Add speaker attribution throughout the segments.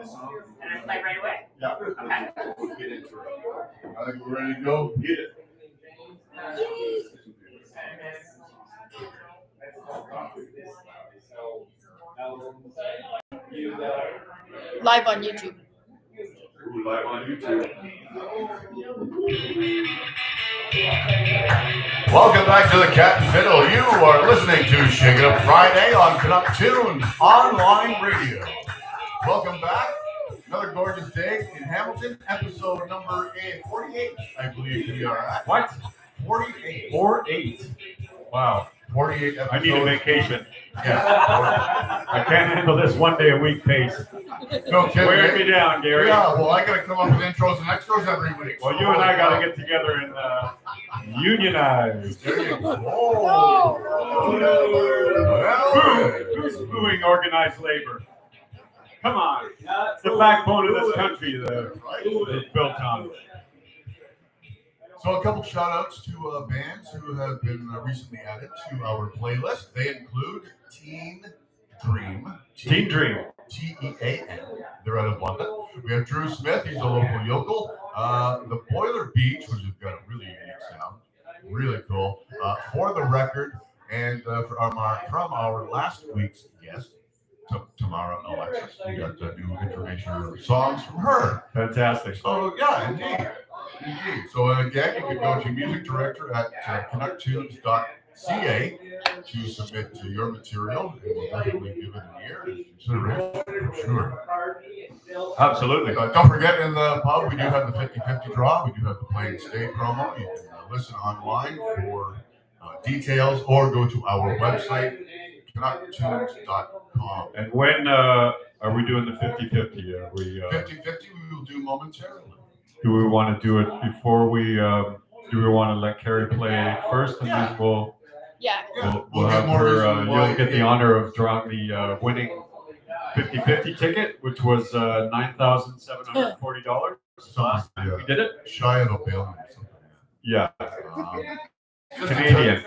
Speaker 1: And I play right away?
Speaker 2: Yeah.
Speaker 1: Okay.
Speaker 2: Get into it. I think we're ready to go. Get it.
Speaker 3: Live on YouTube.
Speaker 2: Ooh, live on YouTube. Welcome back to the Cat and Fiddle. You are listening to Shake It Up Friday on Canuck Tunes Online Radio. Welcome back. Another gorgeous day in Hamilton. Episode number 48, I believe we are at.
Speaker 4: What?
Speaker 2: 48.
Speaker 4: 48. Wow.
Speaker 2: 48 episodes.
Speaker 4: I need a vacation.
Speaker 2: Yeah.
Speaker 4: I can't handle this one day a week pace.
Speaker 2: No kidding.
Speaker 4: Wear me down, Gary.
Speaker 2: Yeah, well, I got to come up with intros and extros every week.
Speaker 4: Well, you and I got to get together and unionize.
Speaker 2: There you go. Oh.
Speaker 4: Who's booing organized labor? Come on. It's the backbone of this country that is built on.
Speaker 2: So a couple shout outs to bands who have been recently added to our playlist. They include Teen Dream.
Speaker 4: Teen Dream.
Speaker 2: T-E-A-N. They're out of London. We have Drew Smith. He's a local yokel. The Boiler Beach, which has got a really unique sound. Really cool. For the record, and from our last week's guest, Tamara Alexis. We got new information or songs from her.
Speaker 4: Fantastic.
Speaker 2: So, yeah, indeed. So, again, you can go to music director at canucktunes.ca to submit to your material. And we'll definitely give it an ear and consideration for sure.
Speaker 4: Absolutely.
Speaker 2: Don't forget, in the pub, we do have the 50-50 draw. We do have the Play and Stay promo. You can listen online for details or go to our website, canucktunes.com.
Speaker 4: And when are we doing the 50-50?
Speaker 2: 50-50 we will do momentarily.
Speaker 4: Do we want to do it before we, do we want to let Carrie play first and then we'll have her, you'll get the honor of drawing the winning 50-50 ticket, which was $9,740. So last time we did it.
Speaker 2: Shy of a billion or something.
Speaker 4: Yeah. Canadian.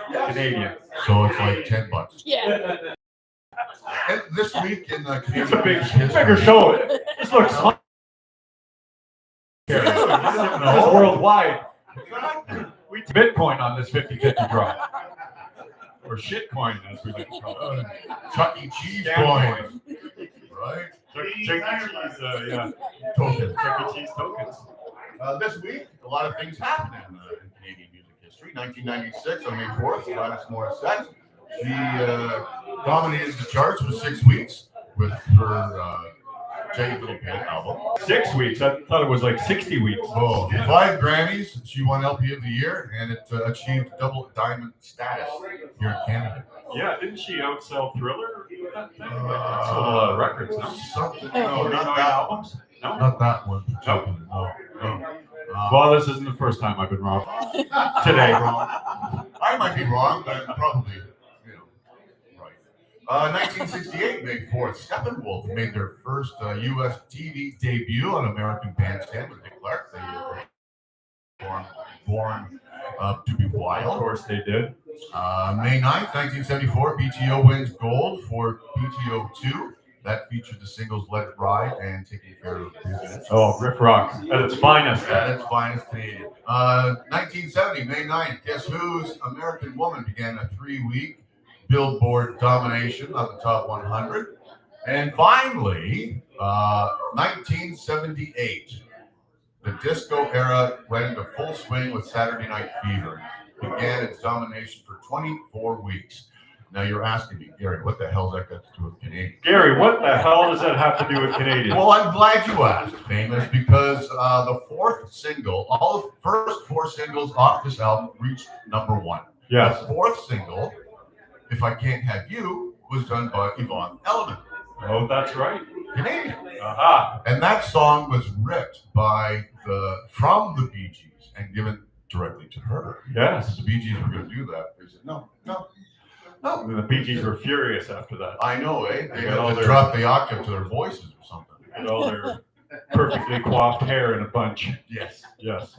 Speaker 2: So it's like $10.
Speaker 3: Yeah.
Speaker 2: And this week in the
Speaker 4: It's a bigger show. This looks fun. It's worldwide. We Bitcoin on this 50-50 draw. Or shitcoin, as we like to call it.
Speaker 2: Chuck E. Cheese coin. Right?
Speaker 4: Chuck E. Cheese,
Speaker 2: Tokens.
Speaker 4: Chuck E. Cheese tokens.
Speaker 2: This week, a lot of things happened in Canadian music history. 1996, on May 4th, Alanis Morissette. She dominated the charts for 6 weeks with her Jagged Little Pill album.
Speaker 4: 6 weeks? I thought it was like 60 weeks.
Speaker 2: Oh, 5 Grammys. She won LP of the Year, and it achieved double diamond status here in Canada.
Speaker 4: Yeah, didn't she outsell Thriller? That thing? Sold a lot of records, no?
Speaker 2: Something. No, not that
Speaker 4: albums. No,
Speaker 2: not that one. No.
Speaker 4: Well, this isn't the first time I've been wrong. Today.
Speaker 2: I might be wrong, but probably, right. 1968, May 4th, Steppenwolf made their first U.S. TV debut on American Bandstand with Dick Clark. They were born to be wild.
Speaker 4: Of course they did.
Speaker 2: May 9th, 1974, PTO wins gold for PTO 2. That featured the singles Let It Ride and Taking Care of Business.
Speaker 4: Oh, riff rock at its finest.
Speaker 2: At its finest Canadian. 1970, May 9th, Guess Who's American Woman began a 3-week Billboard domination on the top 100. And finally, 1978, the disco era went into full swing with Saturday Night Fever. Began its domination for 24 weeks. Now you're asking me, Gary, what the hell's that got to do with Canadian?
Speaker 4: Gary, what the hell does that have to do with Canadian?
Speaker 2: Well, I'm glad you asked, Famous, because the fourth single, all the first 4 singles off this album reached number 1.
Speaker 4: Yes.
Speaker 2: The fourth single, If I Can't Have You, was done by Yvonne Elliman.
Speaker 4: Oh, that's right.
Speaker 2: Canadian.
Speaker 4: Aha.
Speaker 2: And that song was ripped from the Bee Gees and given directly to her.
Speaker 4: Yes.
Speaker 2: The Bee Gees were going to do that. They said, no.
Speaker 4: The Bee Gees were furious after that.
Speaker 2: I know, eh? They had
Speaker 4: all
Speaker 2: to drop the octave to their voices or something.
Speaker 4: And all their perfectly coiffed hair in a bunch.
Speaker 2: Yes.
Speaker 4: Yes.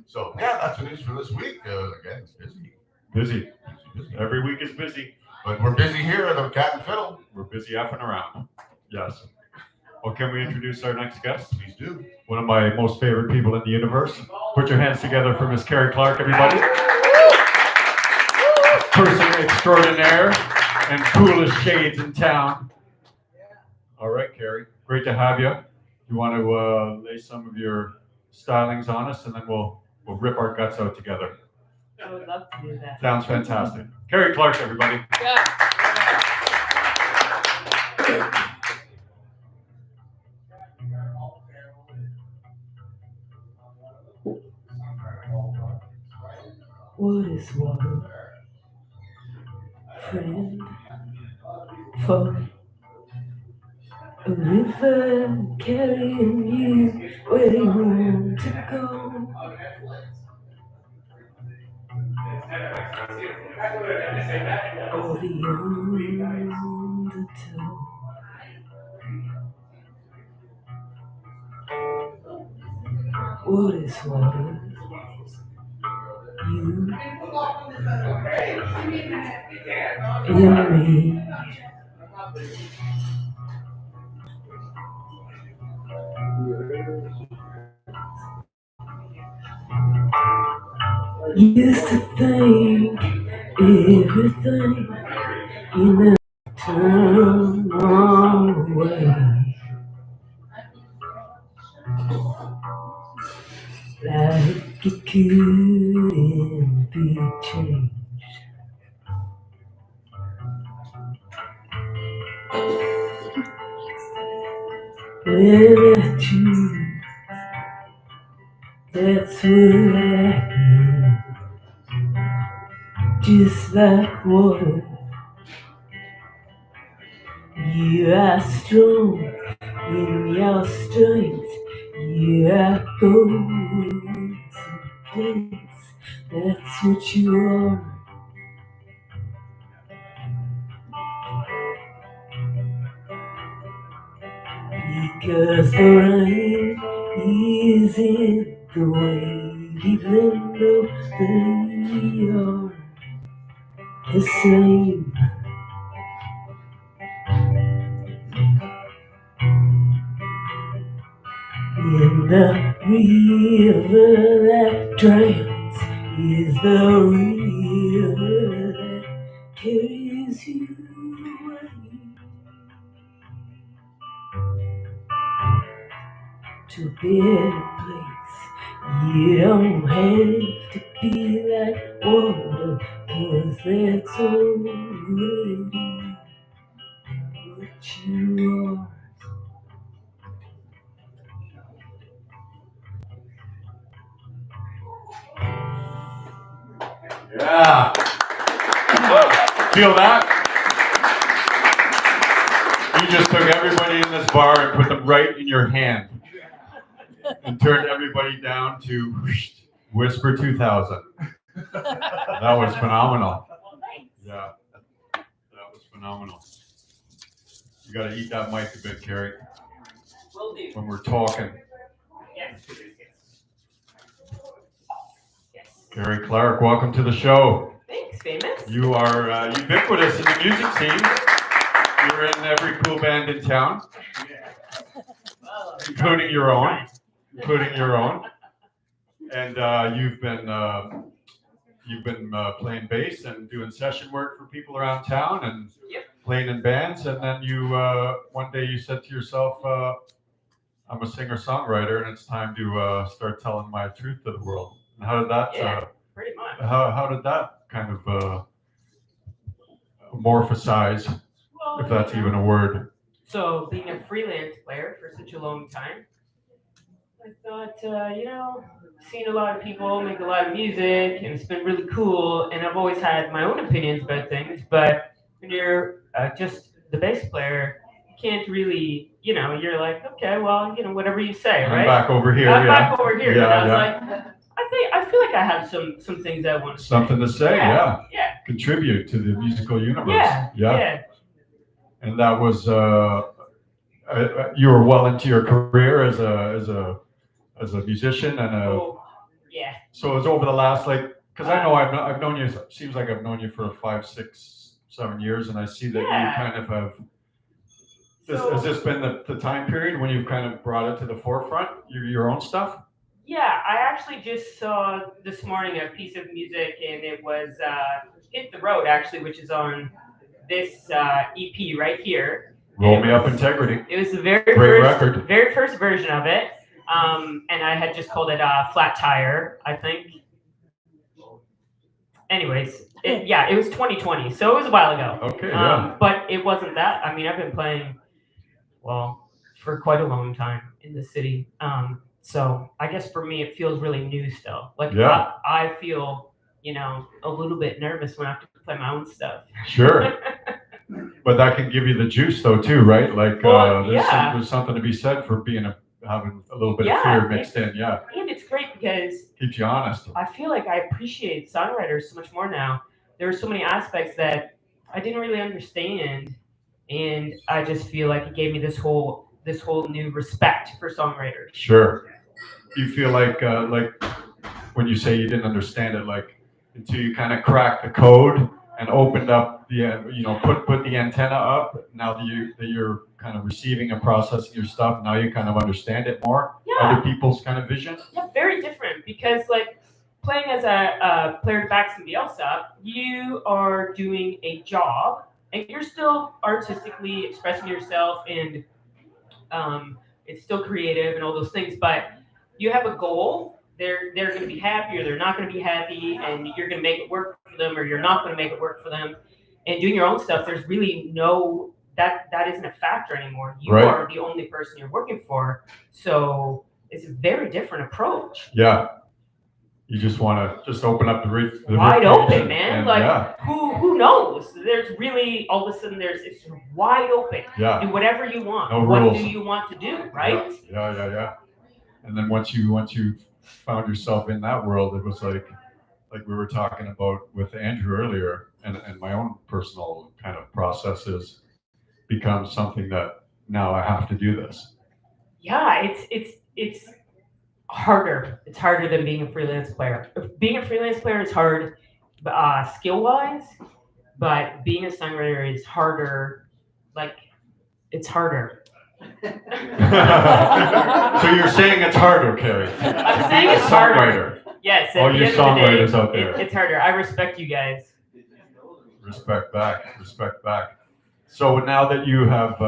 Speaker 2: So, yeah, that's the news for this week. Again, it's busy.
Speaker 4: Busy. Every week is busy.
Speaker 2: But we're busy here at the Cat and Fiddle.
Speaker 4: We're busy effing around. Yes. Well, can we introduce our next guest?
Speaker 2: Please do.
Speaker 4: One of my most favorite people in the universe. Put your hands together for Miss Carrie Clark, everybody. Person extraordinaire and coolest shades in town. All right, Carrie, great to have you. You want to lay some of your stylings on us, and then we'll rip our guts out together.
Speaker 1: I would love to do that.
Speaker 4: Sounds fantastic. Carrie Clark, everybody.
Speaker 3: Yeah.
Speaker 5: What is water? Friend, foe, a river carrying you where you want to go. Or the undertow. What is water? You and me. Used to think everything you never turn away. Like it couldn't be changed. When I choose, that's what I am. Just like water, you are strong in your strength. You are going someplace. That's what you are. Because the rain isn't the way, even though they are the same. In the river that drowns is the river that carries you away to a better place. You don't have to be like water, 'cause that's already what you are.
Speaker 4: Yeah. Feel that? You just took everybody in this bar and put them right in your hand and turned everybody down to Whisper 2000. That was phenomenal. Yeah, that was phenomenal. You got to eat that mic a bit, Carrie,
Speaker 1: Will do.
Speaker 4: when we're talking.
Speaker 1: Yes.
Speaker 4: Carrie Clark, welcome to the show.
Speaker 1: Thanks, Famous.
Speaker 4: You are ubiquitous in the music scene. You're in every cool band in town, including your own. And you've been playing bass and doing session work for people around town and playing in bands. And then you one day you said to yourself, "I'm a singer-songwriter, and it's time to start telling my truth to the world." And how did that?
Speaker 1: Pretty much.
Speaker 4: How did that kind of morphosize, if that's even a word?
Speaker 1: So, being a freelance player for such a long time, I thought, seen a lot of people make a lot of music, and it's been really cool. And I've always had my own opinions about things, but when you're just the bass player, you can't really, you're like, okay, well, whatever you say, right?
Speaker 4: I'm back over here.
Speaker 1: I'm back over here.
Speaker 4: Yeah,
Speaker 1: and I was like, I feel like I have some things I want to say.
Speaker 4: Something to say, yeah.
Speaker 1: Yeah.
Speaker 4: Contribute to the musical universe.
Speaker 1: Yeah.
Speaker 4: And that was you were well into your career as a musician and So it was over the last because I know I've known you. Seems like I've known you for 5, 6, 7 years, and I see that you kind of have Has this been the time period when you've kind of brought it to the forefront, your own stuff?
Speaker 1: Yeah, I actually just saw this morning a piece of music, and it was Hit the Road, actually, which is on this EP right here.
Speaker 4: Roll Me Up Integrity.
Speaker 1: It was the very first version of it, and I had just called it Flat Tire, I think. Anyways, it was 2020, so it was a while ago.
Speaker 4: Okay, yeah.
Speaker 1: But it wasn't that. I mean, I've been playing, well, for quite a long time in the city. So I guess for me, it feels really new still. Like, I feel, a little bit nervous when I have to play my own stuff.
Speaker 4: Sure. But that can give you the juice, though, too, right? Like, there's something to be said for having a little bit of fear mixed in. Yeah.
Speaker 1: And it's great because
Speaker 4: keeps you honest.
Speaker 1: I feel like I appreciate songwriters so much more now. There are so many aspects that I didn't really understand, and I just feel like it gave me this whole new respect for songwriters.
Speaker 4: Sure. Do you feel like when you say you didn't understand it, like until you kind of cracked the code and opened up the put the antenna up, now that you're kind of receiving and processing your stuff, now you kind of understand it more? Other people's kind of vision?
Speaker 1: Yeah, very different, because like playing as a player to back somebody else up, you are doing a job and you're still artistically expressing yourself, and it's still creative and all those things, but you have a goal. They're going to be happy or they're not going to be happy, and you're going to make it work for them or you're not going to make it work for them. And doing your own stuff, there's really that isn't a factor anymore. You are the only person you're working for. So it's a very different approach.
Speaker 4: Yeah. You just want to open up the
Speaker 1: wide open, man. Who knows? There's really, all of a sudden it's wide open.
Speaker 4: Yeah.
Speaker 1: Do whatever you want.
Speaker 4: No
Speaker 1: what
Speaker 4: rules.
Speaker 1: Do you want to do, right?
Speaker 4: Yeah. And then once you found yourself in that world, it was like we were talking about with Andrew earlier, and my own personal kind of processes become something that now I have to do this.
Speaker 1: Yeah, it's harder. It's harder than being a freelance player. Being a freelance player is hard, skill-wise, but being a songwriter is harder. Like, it's harder.
Speaker 4: So you're saying it's harder, Carrie?
Speaker 1: I'm saying it's harder. Yes.
Speaker 4: All you songwriters out there.
Speaker 1: It's harder. I respect you guys.
Speaker 4: Respect back. So now that you have,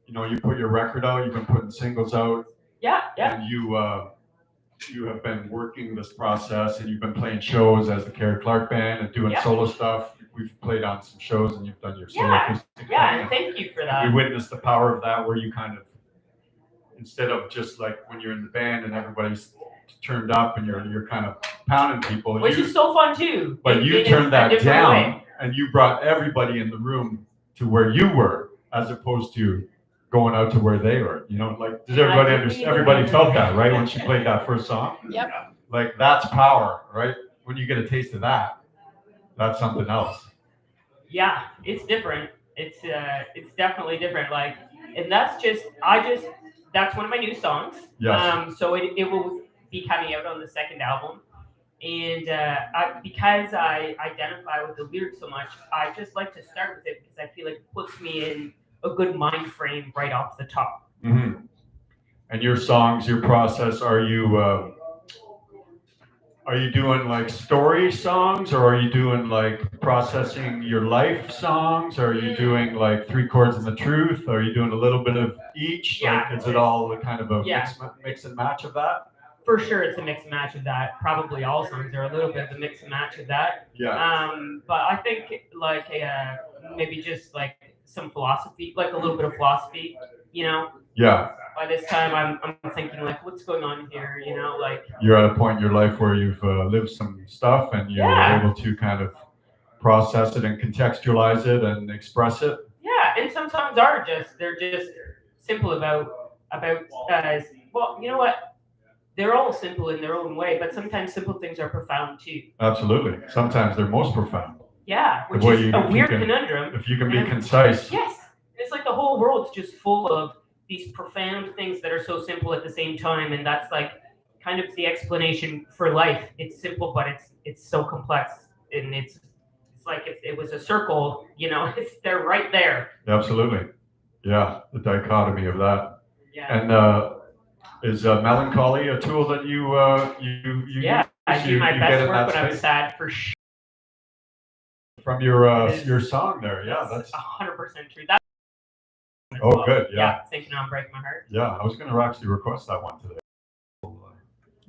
Speaker 4: you put your record out, you've been putting singles out.
Speaker 1: Yeah.
Speaker 4: And you have been working this process, and you've been playing shows as the Carrie Clark Band and doing solo stuff. We've played on some shows, and you've done your solo acoustic.
Speaker 1: Yeah, and thank you for that.
Speaker 4: We witnessed the power of that, where you kind of, instead of just like when you're in the band and everybody's turned up and you're kind of pounding people,
Speaker 1: which is so fun too.
Speaker 4: But you turned that down, and you brought everybody in the room to where you were, as opposed to going out to where they were. Does everybody understand? Everybody felt that, right, when she played that first song?
Speaker 3: Yep.
Speaker 4: Like, that's power, right? When you get a taste of that, that's something else.
Speaker 1: Yeah, it's different. It's definitely different. Like, and that's one of my new songs.
Speaker 4: Yes.
Speaker 1: So it will be coming out on the second album, and because I identify with the lyrics so much, I just like to start with it because I feel like it puts me in a good mind frame right off the top.
Speaker 4: Mm-hmm. And your songs, your process, are you doing like story songs, or are you doing like processing your life songs? Or are you doing like 3 chords and the truth? Are you doing a little bit of each?
Speaker 1: Yeah.
Speaker 4: Like, is it all kind of a mix and match of that?
Speaker 1: For sure, it's a mix and match of that. Probably all songs are a little bit of a mix and match of that.
Speaker 4: Yeah.
Speaker 1: But I think like maybe just like some philosophy, like a little bit of philosophy,
Speaker 4: Yeah.
Speaker 1: By this time, I'm thinking like, what's going on here? Like,
Speaker 4: you're at a point in your life where you've lived some stuff, and you're able to kind of process it and contextualize it and express it.
Speaker 1: Yeah, and some songs they're just simple about well, you know what? They're all simple in their own way, but sometimes simple things are profound too.
Speaker 4: Absolutely. Sometimes they're most profound.
Speaker 1: Yeah, which is a weird conundrum.
Speaker 4: If you can be concise.
Speaker 1: Yes. It's like the whole world's just full of these profound things that are so simple at the same time, and that's like kind of the explanation for life. It's simple, but it's so complex, and it's like if it was a circle, they're right there.
Speaker 4: Absolutely. Yeah, the dichotomy of that.
Speaker 1: Yeah.
Speaker 4: And is melancholy a tool that you
Speaker 1: Yeah, I do my best work when I'm sad for sure.
Speaker 4: From your song there, yeah, that's
Speaker 1: 100% true. That's
Speaker 4: oh good, yeah.
Speaker 1: Thinking on Break My Heart.
Speaker 4: Yeah, I was gonna actually request that one today.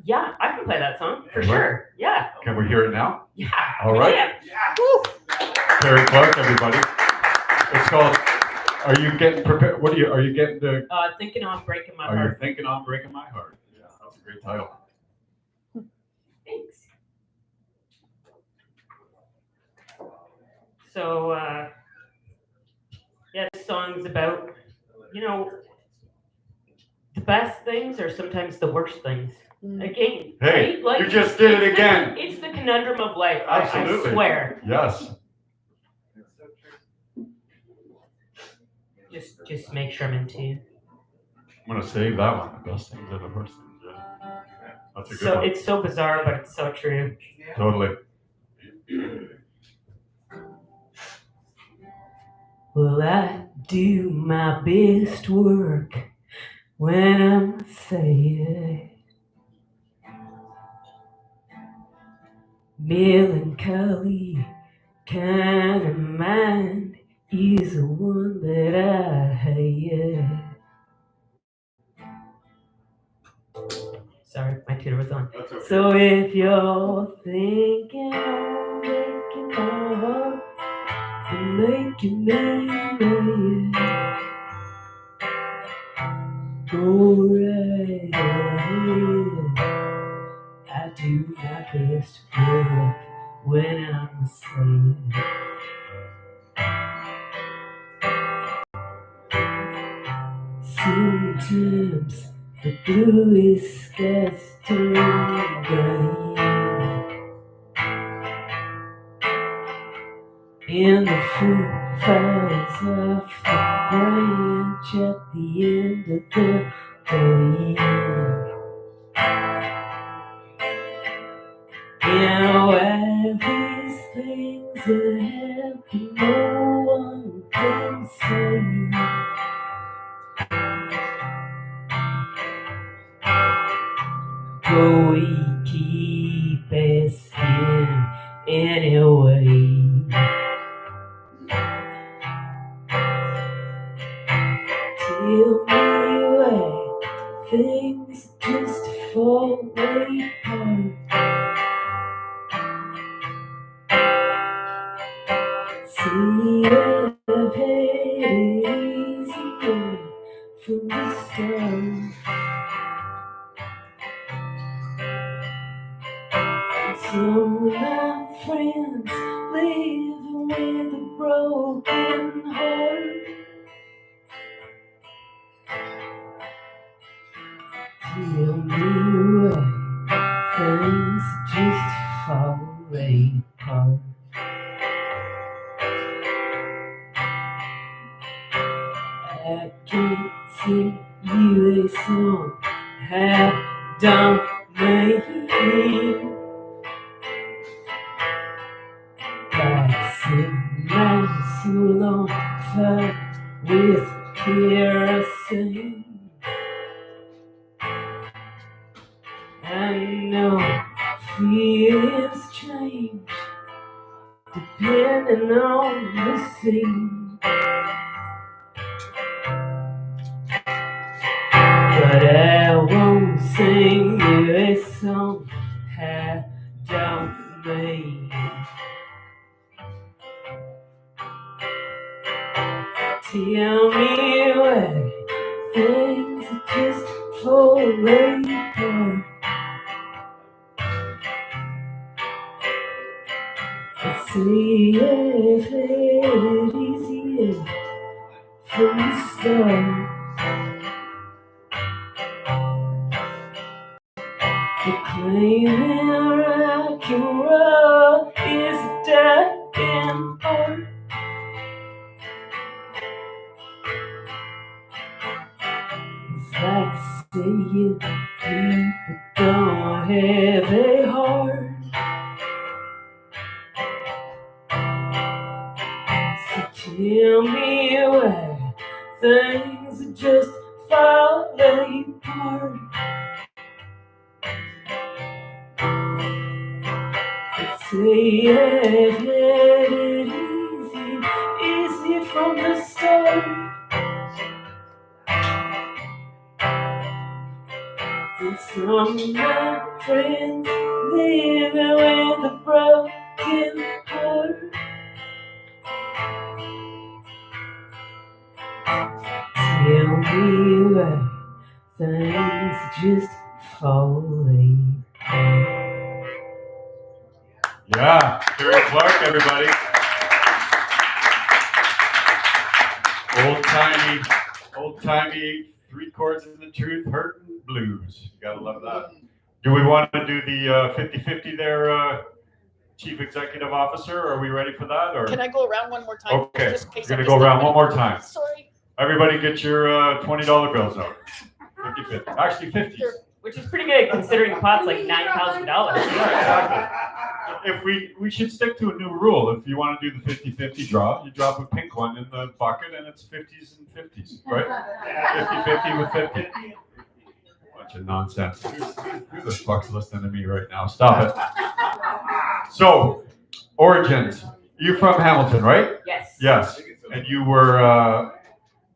Speaker 1: Yeah, I can play that song for sure. Yeah.
Speaker 4: Can we hear it now?
Speaker 1: Yeah.
Speaker 4: All right.
Speaker 1: Yeah.
Speaker 4: Woo. Carrie Clark, everybody. It's called. Are you getting prepared? What are you getting the?
Speaker 1: Thinking on Breaking My
Speaker 4: Heart.
Speaker 1: Heart.
Speaker 4: Are you thinking on Breaking My Heart? Yeah, that's a great title.
Speaker 1: Thanks. So, yeah, this song's about, the best things are sometimes the worst things. Again,
Speaker 4: hey,
Speaker 1: right? Like,
Speaker 4: you just did it again.
Speaker 1: It's the conundrum of life.
Speaker 4: Absolutely.
Speaker 1: I swear.
Speaker 4: Yes.
Speaker 1: Just make sure I'm in tune.
Speaker 4: I'm gonna save that one. The best things are the worst things. Yeah. That's a good one.
Speaker 1: It's so bizarre, but it's so true.
Speaker 4: Totally.
Speaker 5: Well, I do my best work when I'm sad. Melancholy kind of mind is the one that I hate.
Speaker 1: Sorry, my tuner was on.
Speaker 4: Okay.
Speaker 5: So if you're thinking of breaking my heart and making me mad, go right ahead. I do my best work when I'm sad. Sometimes the bluest skies turn gray, and the fruit falls off the branch at the end of the day. And why these things that happen, no one can say. But we keep asking anyway. Tell me why things just fall apart. See, I've had it easier from the start. Some of my friends living with a broken heart. Tell me why things just fall apart. I can't sing you a song I don't mean. I set my soul on fire with kerosene. I know feelings change depending on the scene, but I won't sing you a song I don't mean. Tell me why things just fall apart. See if it easier from the start. The claiming rock and roll is a dying art. It's like saying people don't have a heart. So tell me why things part. Say it easy from the start. And some of my friends living with a broken heart. Tell me why things just falling apart.
Speaker 4: Yeah, Carrie Clark, everybody. Old timey, 3 chords in the truth, hurtin' blues. You gotta love that. Do we want to do the 50-50 there, Chief Executive Officer? Are we ready for that? Or
Speaker 3: Can I go around one more time?
Speaker 4: okay,
Speaker 3: Just in case
Speaker 4: we're
Speaker 3: I
Speaker 4: gonna go
Speaker 3: missed
Speaker 4: around
Speaker 3: anything?
Speaker 4: one more time.
Speaker 3: Sorry.
Speaker 4: Everybody get your $20 bills out. 50-50. Actually, 50s.
Speaker 3: Here.
Speaker 1: Which is pretty good considering the pot's like $9,000.
Speaker 4: Yeah, exactly. If we should stick to a new rule. If you want to do the 50-50 draw, you drop a pink one in the bucket and it's 50s and 50s, right? 50-50 with 50. Bunch of nonsense. Who the fuck's listening to me right now? Stop it. So, origins. You're from Hamilton, right?
Speaker 1: Yes.
Speaker 4: Yes. And you were,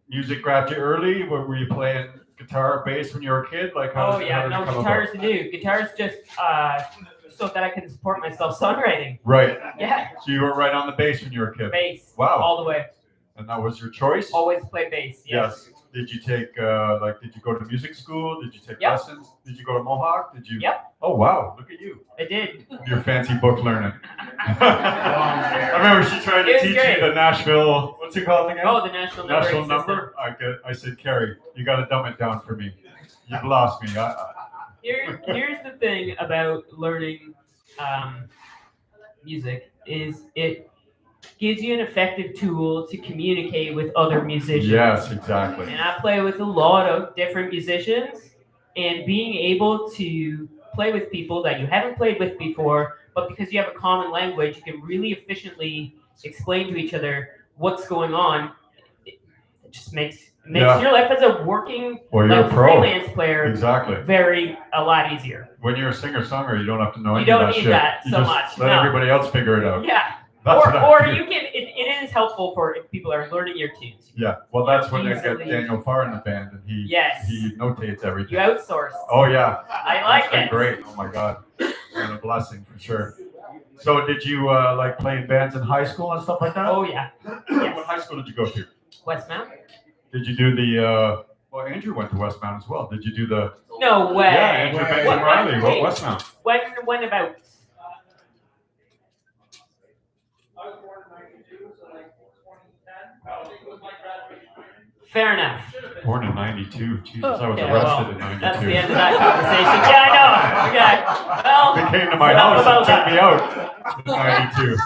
Speaker 4: music grabbed you early? Were you playing guitar, bass when you were a kid? Like how
Speaker 1: Oh yeah,
Speaker 4: how did it
Speaker 1: no,
Speaker 4: come
Speaker 1: guitar's
Speaker 4: about?
Speaker 1: new. Guitar's just so that I can support myself songwriting.
Speaker 4: Right.
Speaker 1: Yeah.
Speaker 4: So you were right on the bass when you were a kid?
Speaker 1: Bass.
Speaker 4: Wow.
Speaker 1: All the way.
Speaker 4: And that was your choice?
Speaker 1: Always play bass. Yes.
Speaker 4: Did you take, did you go to music school? Did you take
Speaker 1: Yep.
Speaker 4: lessons? Did you go to Mohawk? Did you?
Speaker 1: Yep.
Speaker 4: Oh, wow. Look at you.
Speaker 1: I did.
Speaker 4: Your fancy book learning. I remember she tried to
Speaker 1: It was
Speaker 4: teach
Speaker 1: great.
Speaker 4: me the Nashville, what's it called again?
Speaker 1: Oh, the national number.
Speaker 4: National number? I said, Carrie, you got to dumb it down for me. You've lost me.
Speaker 1: Here's the thing about learning music is it gives you an effective tool to communicate with other musicians.
Speaker 4: Yes, exactly.
Speaker 1: And I play with a lot of different musicians, and being able to play with people that you haven't played with before, but because you have a common language, you can really efficiently explain to each other what's going on. It just makes
Speaker 4: Yeah.
Speaker 1: your life as a working
Speaker 4: Well, you're a pro.
Speaker 1: freelance player
Speaker 4: Exactly.
Speaker 1: a lot easier.
Speaker 4: When you're a singer-songwriter, you don't have to know
Speaker 1: You
Speaker 4: any
Speaker 1: don't
Speaker 4: of that
Speaker 1: need
Speaker 4: shit.
Speaker 1: that
Speaker 4: You
Speaker 1: so
Speaker 4: just
Speaker 1: much,
Speaker 4: let
Speaker 1: no.
Speaker 4: everybody else figure it out.
Speaker 1: Yeah.
Speaker 4: That's what I
Speaker 1: Or
Speaker 4: do.
Speaker 1: you can. It is helpful for if people are learning your tunes.
Speaker 4: Yeah, well, that's when they get
Speaker 1: Easily.
Speaker 4: Daniel Farr in the band, and
Speaker 1: Yes.
Speaker 4: he notates everything.
Speaker 1: You outsource.
Speaker 4: Oh yeah,
Speaker 1: I like
Speaker 4: that's been
Speaker 1: it.
Speaker 4: great. Oh my god, it's been a blessing for sure. So, did you like play in bands in high school and stuff like that?
Speaker 1: Oh yeah. Yes.
Speaker 4: What high school did you go to?
Speaker 1: Westmount?
Speaker 4: Did you do the? Well, Andrew went to Westmount as well. Did you do the?
Speaker 1: No way.
Speaker 4: Yeah, Andrew Benson
Speaker 1: What-
Speaker 4: Riley.
Speaker 1: wait.
Speaker 4: What Westmount?
Speaker 1: When about? Fair enough.
Speaker 4: Born in '92. Jesus, I was
Speaker 1: Okay,
Speaker 4: arrested
Speaker 1: well,
Speaker 4: in '92.
Speaker 1: that's the end of that conversation. Yeah, I know. Okay. Well,
Speaker 4: They came to my
Speaker 1: enough
Speaker 4: house and
Speaker 1: about
Speaker 4: took me out in '92.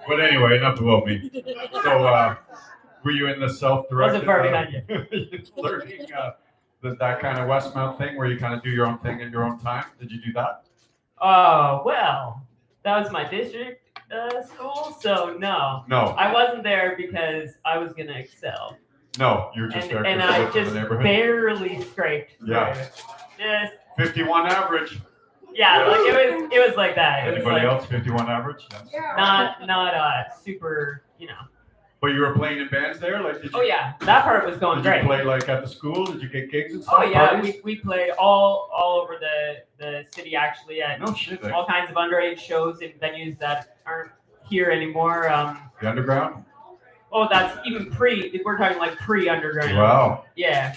Speaker 4: But anyway, enough about me. So, were you in the self-directed?
Speaker 1: Wasn't far behind you.
Speaker 4: Learning that kind of Westmount thing where you kind of do your own thing in your own time? Did you do that?
Speaker 1: Oh well, that was my district school, so no.
Speaker 4: No,
Speaker 1: I wasn't there because I was gonna excel,
Speaker 4: no, you're just there
Speaker 1: and
Speaker 4: because you
Speaker 1: I
Speaker 4: live in
Speaker 1: just
Speaker 4: the neighborhood.
Speaker 1: barely scraped.
Speaker 4: Yeah.
Speaker 1: through. Just
Speaker 4: 51 average.
Speaker 1: yeah, like it was like that. It was
Speaker 4: Anybody
Speaker 1: like
Speaker 4: else? 51 average? Yes.
Speaker 1: not super,
Speaker 4: But you were playing in bands there? Like, did you?
Speaker 1: Oh yeah, that part was going
Speaker 4: Did you
Speaker 1: great.
Speaker 4: play like at the school? Did you get gigs and stuff?
Speaker 1: Oh yeah,
Speaker 4: parties?
Speaker 1: we played all over the city actually at
Speaker 4: No shit. Eh?
Speaker 1: all kinds of underage shows in venues that aren't here anymore.
Speaker 4: The underground?
Speaker 1: Oh, that's even we're talking like pre-underground.
Speaker 4: Wow.
Speaker 1: Yeah.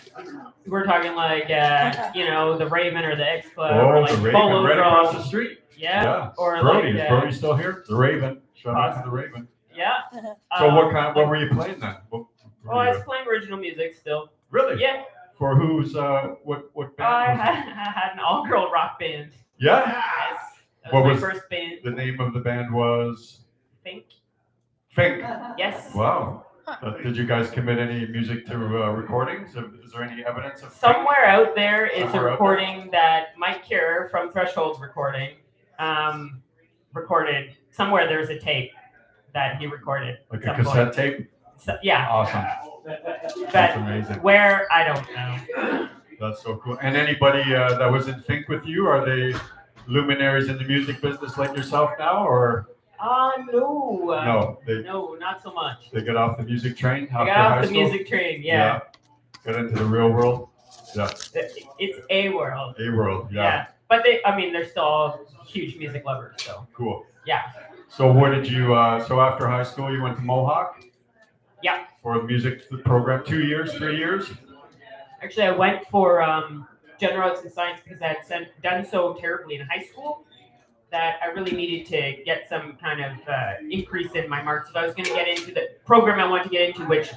Speaker 1: We're talking like, the Raven or the X Club.
Speaker 4: Oh,
Speaker 1: or like
Speaker 4: the Raven,
Speaker 1: Polo
Speaker 4: right across
Speaker 1: Drum.
Speaker 4: the street.
Speaker 1: Yeah. Or
Speaker 4: Brody,
Speaker 1: like,
Speaker 4: is Brody still here? The Raven. Shout out to the Raven.
Speaker 1: yeah.
Speaker 4: So what were you playing then? What
Speaker 1: I was playing original music still.
Speaker 4: Really?
Speaker 1: Yeah.
Speaker 4: For whose, what band
Speaker 1: I
Speaker 4: was it?
Speaker 1: had an all-girl rock band.
Speaker 4: Yeah?
Speaker 1: Yes. That
Speaker 4: What
Speaker 1: was
Speaker 4: was
Speaker 1: my first band.
Speaker 4: The name of the band was?
Speaker 1: Think.
Speaker 4: Fink.
Speaker 1: Yes.
Speaker 4: Wow. Did you guys commit any music to recordings? Is there any evidence of Fink?
Speaker 1: Somewhere out there is
Speaker 4: Somewhere
Speaker 1: a
Speaker 4: out there?
Speaker 1: recording that Mike Cure from Threshold's recorded. Somewhere there's a tape that he recorded.
Speaker 4: Like
Speaker 1: at
Speaker 4: a
Speaker 1: some
Speaker 4: cassette
Speaker 1: point.
Speaker 4: tape?
Speaker 1: So, yeah.
Speaker 4: Awesome. That's amazing.
Speaker 1: Where, I don't know.
Speaker 4: That's so cool. And anybody that was in sync with you, are they luminaries in the music business like yourself now, or?
Speaker 1: No.
Speaker 4: No,
Speaker 1: No, not so much.
Speaker 4: they get off the music train after
Speaker 1: I got
Speaker 4: high
Speaker 1: off the
Speaker 4: school?
Speaker 1: music train, yeah.
Speaker 4: Get into the real world. Yeah.
Speaker 1: It's a world.
Speaker 4: A world, yeah.
Speaker 1: But they're still all huge music lovers, so.
Speaker 4: Cool.
Speaker 1: Yeah.
Speaker 4: So what did you, so after high school you went to Mohawk?
Speaker 1: Yeah.
Speaker 4: For the music program, 2 years, 3 years?
Speaker 1: Actually, I went for general arts and science because I had done so terribly in high school that I really needed to get some kind of increase in my marks. So I was going to get into the program I wanted to get into, which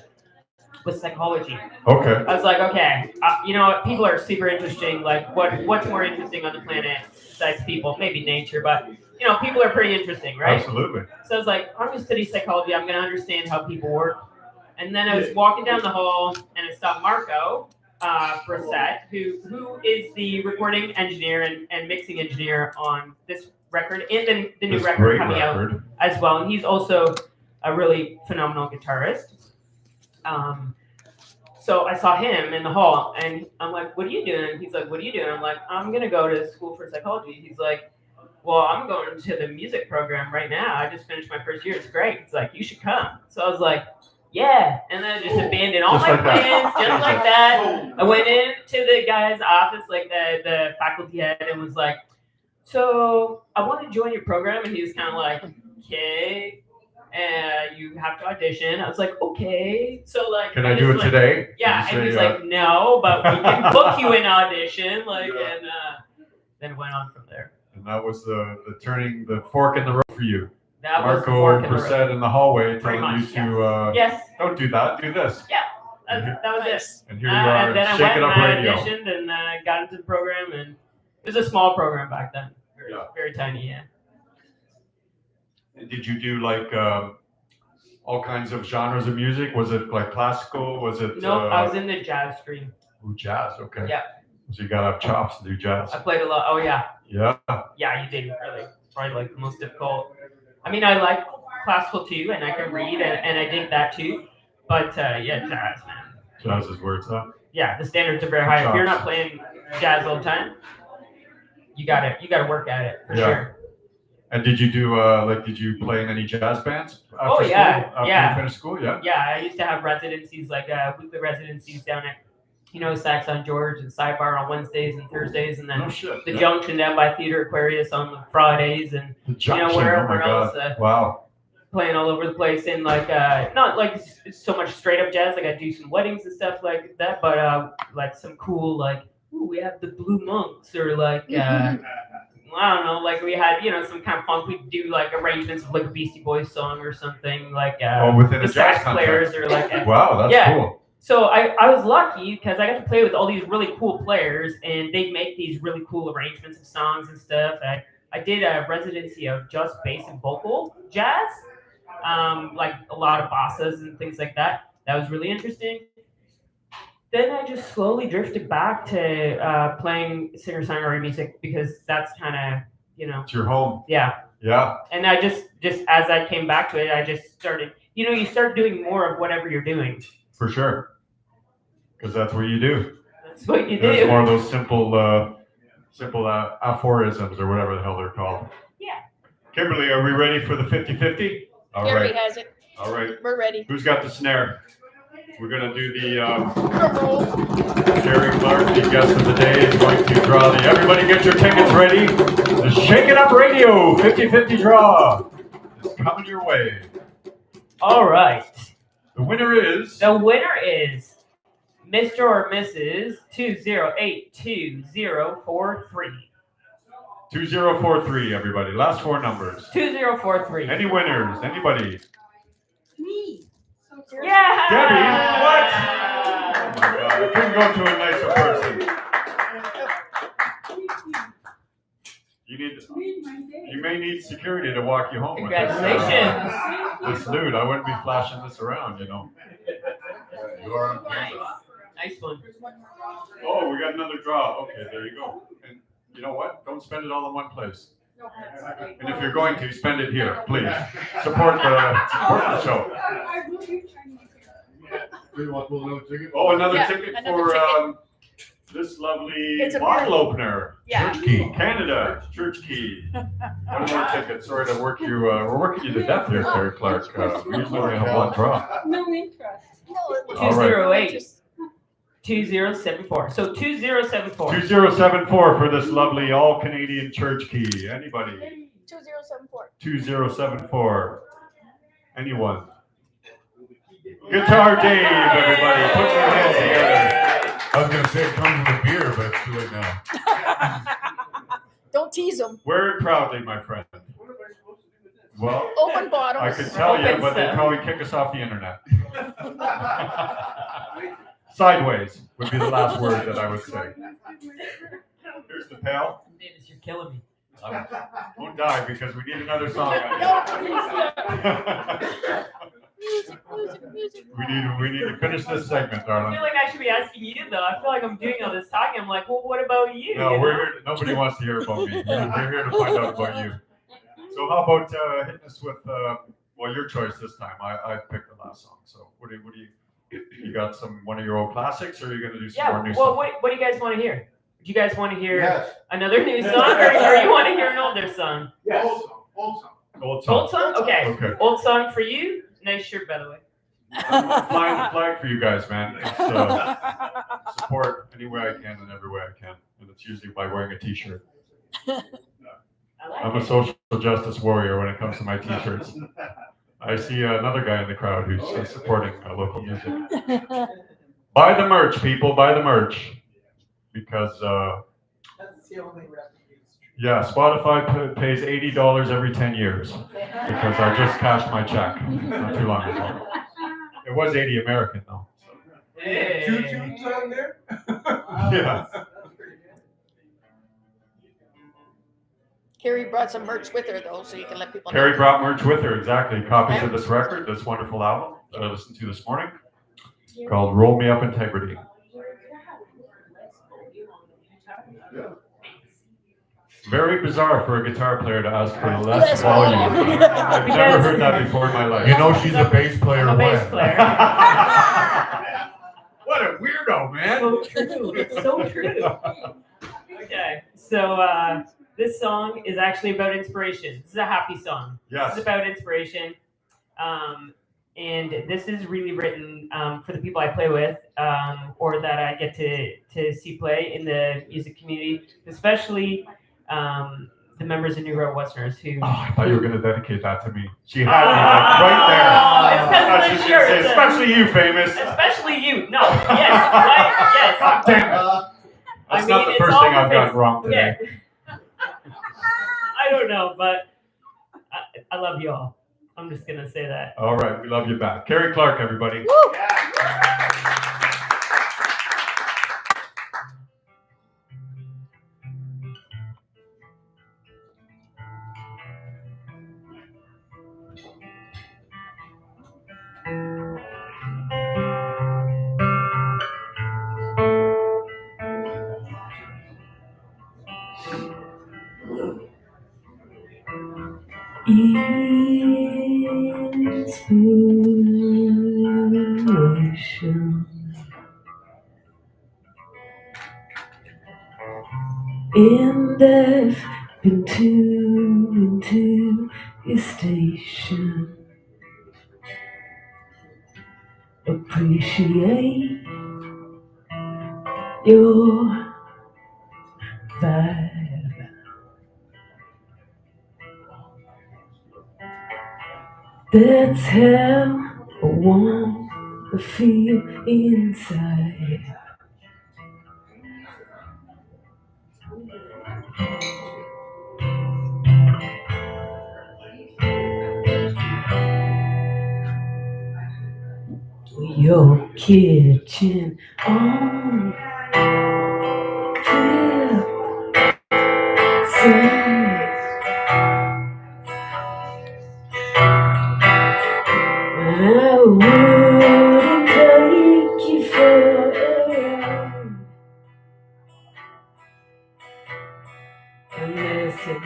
Speaker 1: was psychology.
Speaker 4: Okay.
Speaker 1: I was like, okay, you know what? People are super interesting. Like, what's more interesting on the planet besides people? Maybe nature, but you know, people are pretty interesting, right?
Speaker 4: Absolutely.
Speaker 1: So I was like, I'm going to study psychology. I'm going to understand how people work. And then I was walking down the hall, and I saw Marco Brissett, who is the recording engineer and mixing engineer on this record and the new record coming out as well. And he's also a really phenomenal guitarist. So I saw him in the hall, and I'm like, what are you doing? He's like, what are you doing? I'm like, I'm going to go to school for psychology. He's like, well, I'm going to the music program right now. I just finished my first year. It's great. It's like, you should come. So I was like, yeah. And then I just abandoned all my plans, just like that. I went into the guy's office, like the faculty head, and was like, so I want to join your program. And he was kind of like, okay, you have to audition. I was like, okay. So like,
Speaker 4: can I do it today?
Speaker 1: Yeah. And he's like, no, but we can book you an audition. Like, and then it went on from there.
Speaker 4: And that was the turning the fork in the road for you.
Speaker 1: That
Speaker 4: Marco Brissett in the hallway telling you to
Speaker 1: yes.
Speaker 4: Don't do that, do this.
Speaker 1: Yeah, that was it.
Speaker 4: And here you are,
Speaker 1: and then I
Speaker 4: shaking
Speaker 1: went
Speaker 4: up
Speaker 1: and
Speaker 4: radio.
Speaker 1: I auditioned and got into the program, and it was a small program back then. Very tiny, yeah.
Speaker 4: And did you do like all kinds of genres of music? Was it like classical? Was it?
Speaker 1: No, I was in the jazz stream.
Speaker 4: Ooh, jazz, okay.
Speaker 1: Yeah.
Speaker 4: So you gotta have chops to do jazz.
Speaker 1: I played a lot. Oh yeah.
Speaker 4: Yeah.
Speaker 1: Yeah, you did really. It's probably like the most difficult. I mean, I like classical too, and I can read, and I dig that too. But yeah, jazz, man.
Speaker 4: Jazz is where it's at.
Speaker 1: Yeah, the standards are very high. If you're not playing jazz all the time, you gotta work at it for sure.
Speaker 4: And did you do did you play in any jazz bands after school? After you finished school, yeah.
Speaker 1: Yeah, I used to have residencies, like weekly residencies down at Sax on George and Sidebar on Wednesdays and Thursdays, and then the Junction down by Theater Aquarius on Fridays, and wherever else.
Speaker 4: Wow.
Speaker 1: Playing all over the place in like not like so much straight up jazz, like I do some weddings and stuff like that, but like some cool like we have the Blue Monks, or like I don't know, like we had some kind of funk. We'd do like arrangements of like a Beastie Boys song or something, like
Speaker 4: within
Speaker 1: the sax players or like
Speaker 4: wow, that's cool.
Speaker 1: So I was lucky because I got to play with all these really cool players, and they'd make these really cool arrangements of songs and stuff. I did a residency of just bass and vocal jazz, like a lot of bossas and things like that. That was really interesting. Then I just slowly drifted back to playing singer-songwriter music because that's kind of,
Speaker 4: It's your home.
Speaker 1: Yeah.
Speaker 4: Yeah.
Speaker 1: And I just as I came back to it, I just started, you start doing more of whatever you're doing.
Speaker 4: For sure. Because that's what you do.
Speaker 1: That's what you do.
Speaker 4: There's more of those simple aphorisms or whatever the hell they're called.
Speaker 1: Yeah.
Speaker 4: Kimberly, are we ready for the 50-50? All right.
Speaker 3: Gary has it.
Speaker 4: All right.
Speaker 3: We're ready.
Speaker 4: Who's got the snare? We're going to do the Carrie Clark, the guest of the day, is going to draw the... Everybody get your tickets ready. The Shake It Up Radio 50-50 draw is coming your way.
Speaker 1: All right.
Speaker 4: The winner is...
Speaker 1: The winner is Mr. or Mrs. 2082043.
Speaker 4: 2043, everybody. Last four numbers.
Speaker 1: 2043.
Speaker 4: Any winners? Anybody?
Speaker 3: Me.
Speaker 1: Yeah!
Speaker 4: Debbie, what? Oh my God, I couldn't go to a nicer person. You may need security to walk you home.
Speaker 1: Congratulations.
Speaker 4: This dude, I wouldn't be flashing this around,
Speaker 2: You are
Speaker 1: Nice. Nice one.
Speaker 4: Oh, we got another draw. Okay, there you go. And you know what? Don't spend it all in one place. And if you're going to, spend it here, please. Support the show. Oh, another
Speaker 6: Yeah,
Speaker 4: ticket
Speaker 6: another
Speaker 4: for
Speaker 6: ticket.
Speaker 4: this lovely
Speaker 6: It's a
Speaker 4: bottle opener.
Speaker 6: Yeah.
Speaker 2: Church key.
Speaker 4: Canada, Church Key. One more ticket. Sorry to work you. We're working you to death here, Carrie Clark. We usually only have one draw.
Speaker 3: No interest.
Speaker 4: All right.
Speaker 1: 208. 2074. So 2074.
Speaker 4: 2074 for this lovely all Canadian Church Key. Anybody?
Speaker 6: 2074.
Speaker 4: 2074. Anyone? Guitar Dave, everybody. Put your hands together.
Speaker 2: I was going to say it comes with a beer, but it's too late now.
Speaker 6: Don't tease them.
Speaker 4: Wear it proudly, my friend. Well,
Speaker 6: Open bottles.
Speaker 4: I could tell you,
Speaker 1: Open
Speaker 4: but they'd
Speaker 1: stuff.
Speaker 4: probably kick us off the internet. Sideways would be the last word that I would say. Here's the pail.
Speaker 1: Davis, you're killing me.
Speaker 4: Don't die because we need another song.
Speaker 6: Music.
Speaker 4: We need to finish this segment,
Speaker 1: I
Speaker 4: darling.
Speaker 1: feel like I should be asking you though. I feel like I'm doing all this talking. I'm like, well, what about you?
Speaker 4: No,
Speaker 1: you
Speaker 4: we're
Speaker 1: know?
Speaker 4: here. Nobody wants to hear about me. We're here to find out about you. So how about hitting us with well, your choice this time. I picked the last song. So what do you got? One of your old classics, or are you going to do some more new
Speaker 1: Well,
Speaker 4: stuff?
Speaker 1: what do you guys want to hear? Do you guys want to hear
Speaker 2: Yes.
Speaker 1: another new song, or you want to hear an older song?
Speaker 2: Yes.
Speaker 4: Old song.
Speaker 1: Old song? Okay.
Speaker 4: Okay.
Speaker 1: Old song for you. Nice shirt, by the way.
Speaker 4: I'm flying the flag for you guys, man. It's, support any way I can and every way I can, and it's usually by wearing a T-shirt.
Speaker 1: I like
Speaker 4: I'm a
Speaker 1: it.
Speaker 4: social justice warrior when it comes to my T-shirts. I see another guy in the crowd who's supporting local music. Buy the merch, people. Buy the merch. Because,
Speaker 3: That's the only revenue.
Speaker 4: yeah, Spotify pays $80 every 10 years. Because I just cashed my check not too long ago. It was 80 American, though.
Speaker 1: Hey.
Speaker 3: Two tunes on there?
Speaker 4: Yeah.
Speaker 3: That's pretty good.
Speaker 6: Carrie brought some merch with her, though, so you can let people know.
Speaker 4: Carrie brought merch with her, exactly. Copies of this record, this wonderful album that I listened to this morning, called Roll Me Up Integrity. Very bizarre for a guitar player to ask for less
Speaker 6: Less
Speaker 4: volume.
Speaker 6: volume.
Speaker 4: I've never heard that before in my life.
Speaker 2: You know she's a bass player.
Speaker 1: I'm a bass
Speaker 2: when?
Speaker 1: player.
Speaker 4: What a weirdo, man.
Speaker 1: So true. It's so true. Okay, so this song is actually about inspiration. This is a happy song.
Speaker 4: Yes.
Speaker 1: This is about inspiration. And this is really written for the people I play with or that I get to see play in the music community, especially the members of New Road Westerners who...
Speaker 4: Oh, I thought you were going to dedicate that to me. She had me like right
Speaker 1: It's because
Speaker 4: there.
Speaker 1: of the shirt.
Speaker 4: Especially you, Famous.
Speaker 1: Especially you. No, yes, right, yes.
Speaker 4: God damn it. That's not the
Speaker 1: it's
Speaker 4: first
Speaker 1: all
Speaker 4: thing
Speaker 1: the
Speaker 4: I've gotten
Speaker 1: face.
Speaker 4: wrong today.
Speaker 1: Okay. I don't know, but I love you all. I'm just going to say that.
Speaker 4: All right, we love you back. Carrie Clark, everybody.
Speaker 6: Woo!
Speaker 5: Inspiration. And I've been tuned into your station. Appreciate your vibe. That's how I want to feel inside. Your kitchen on flip side. And I wouldn't take you for a ride unless it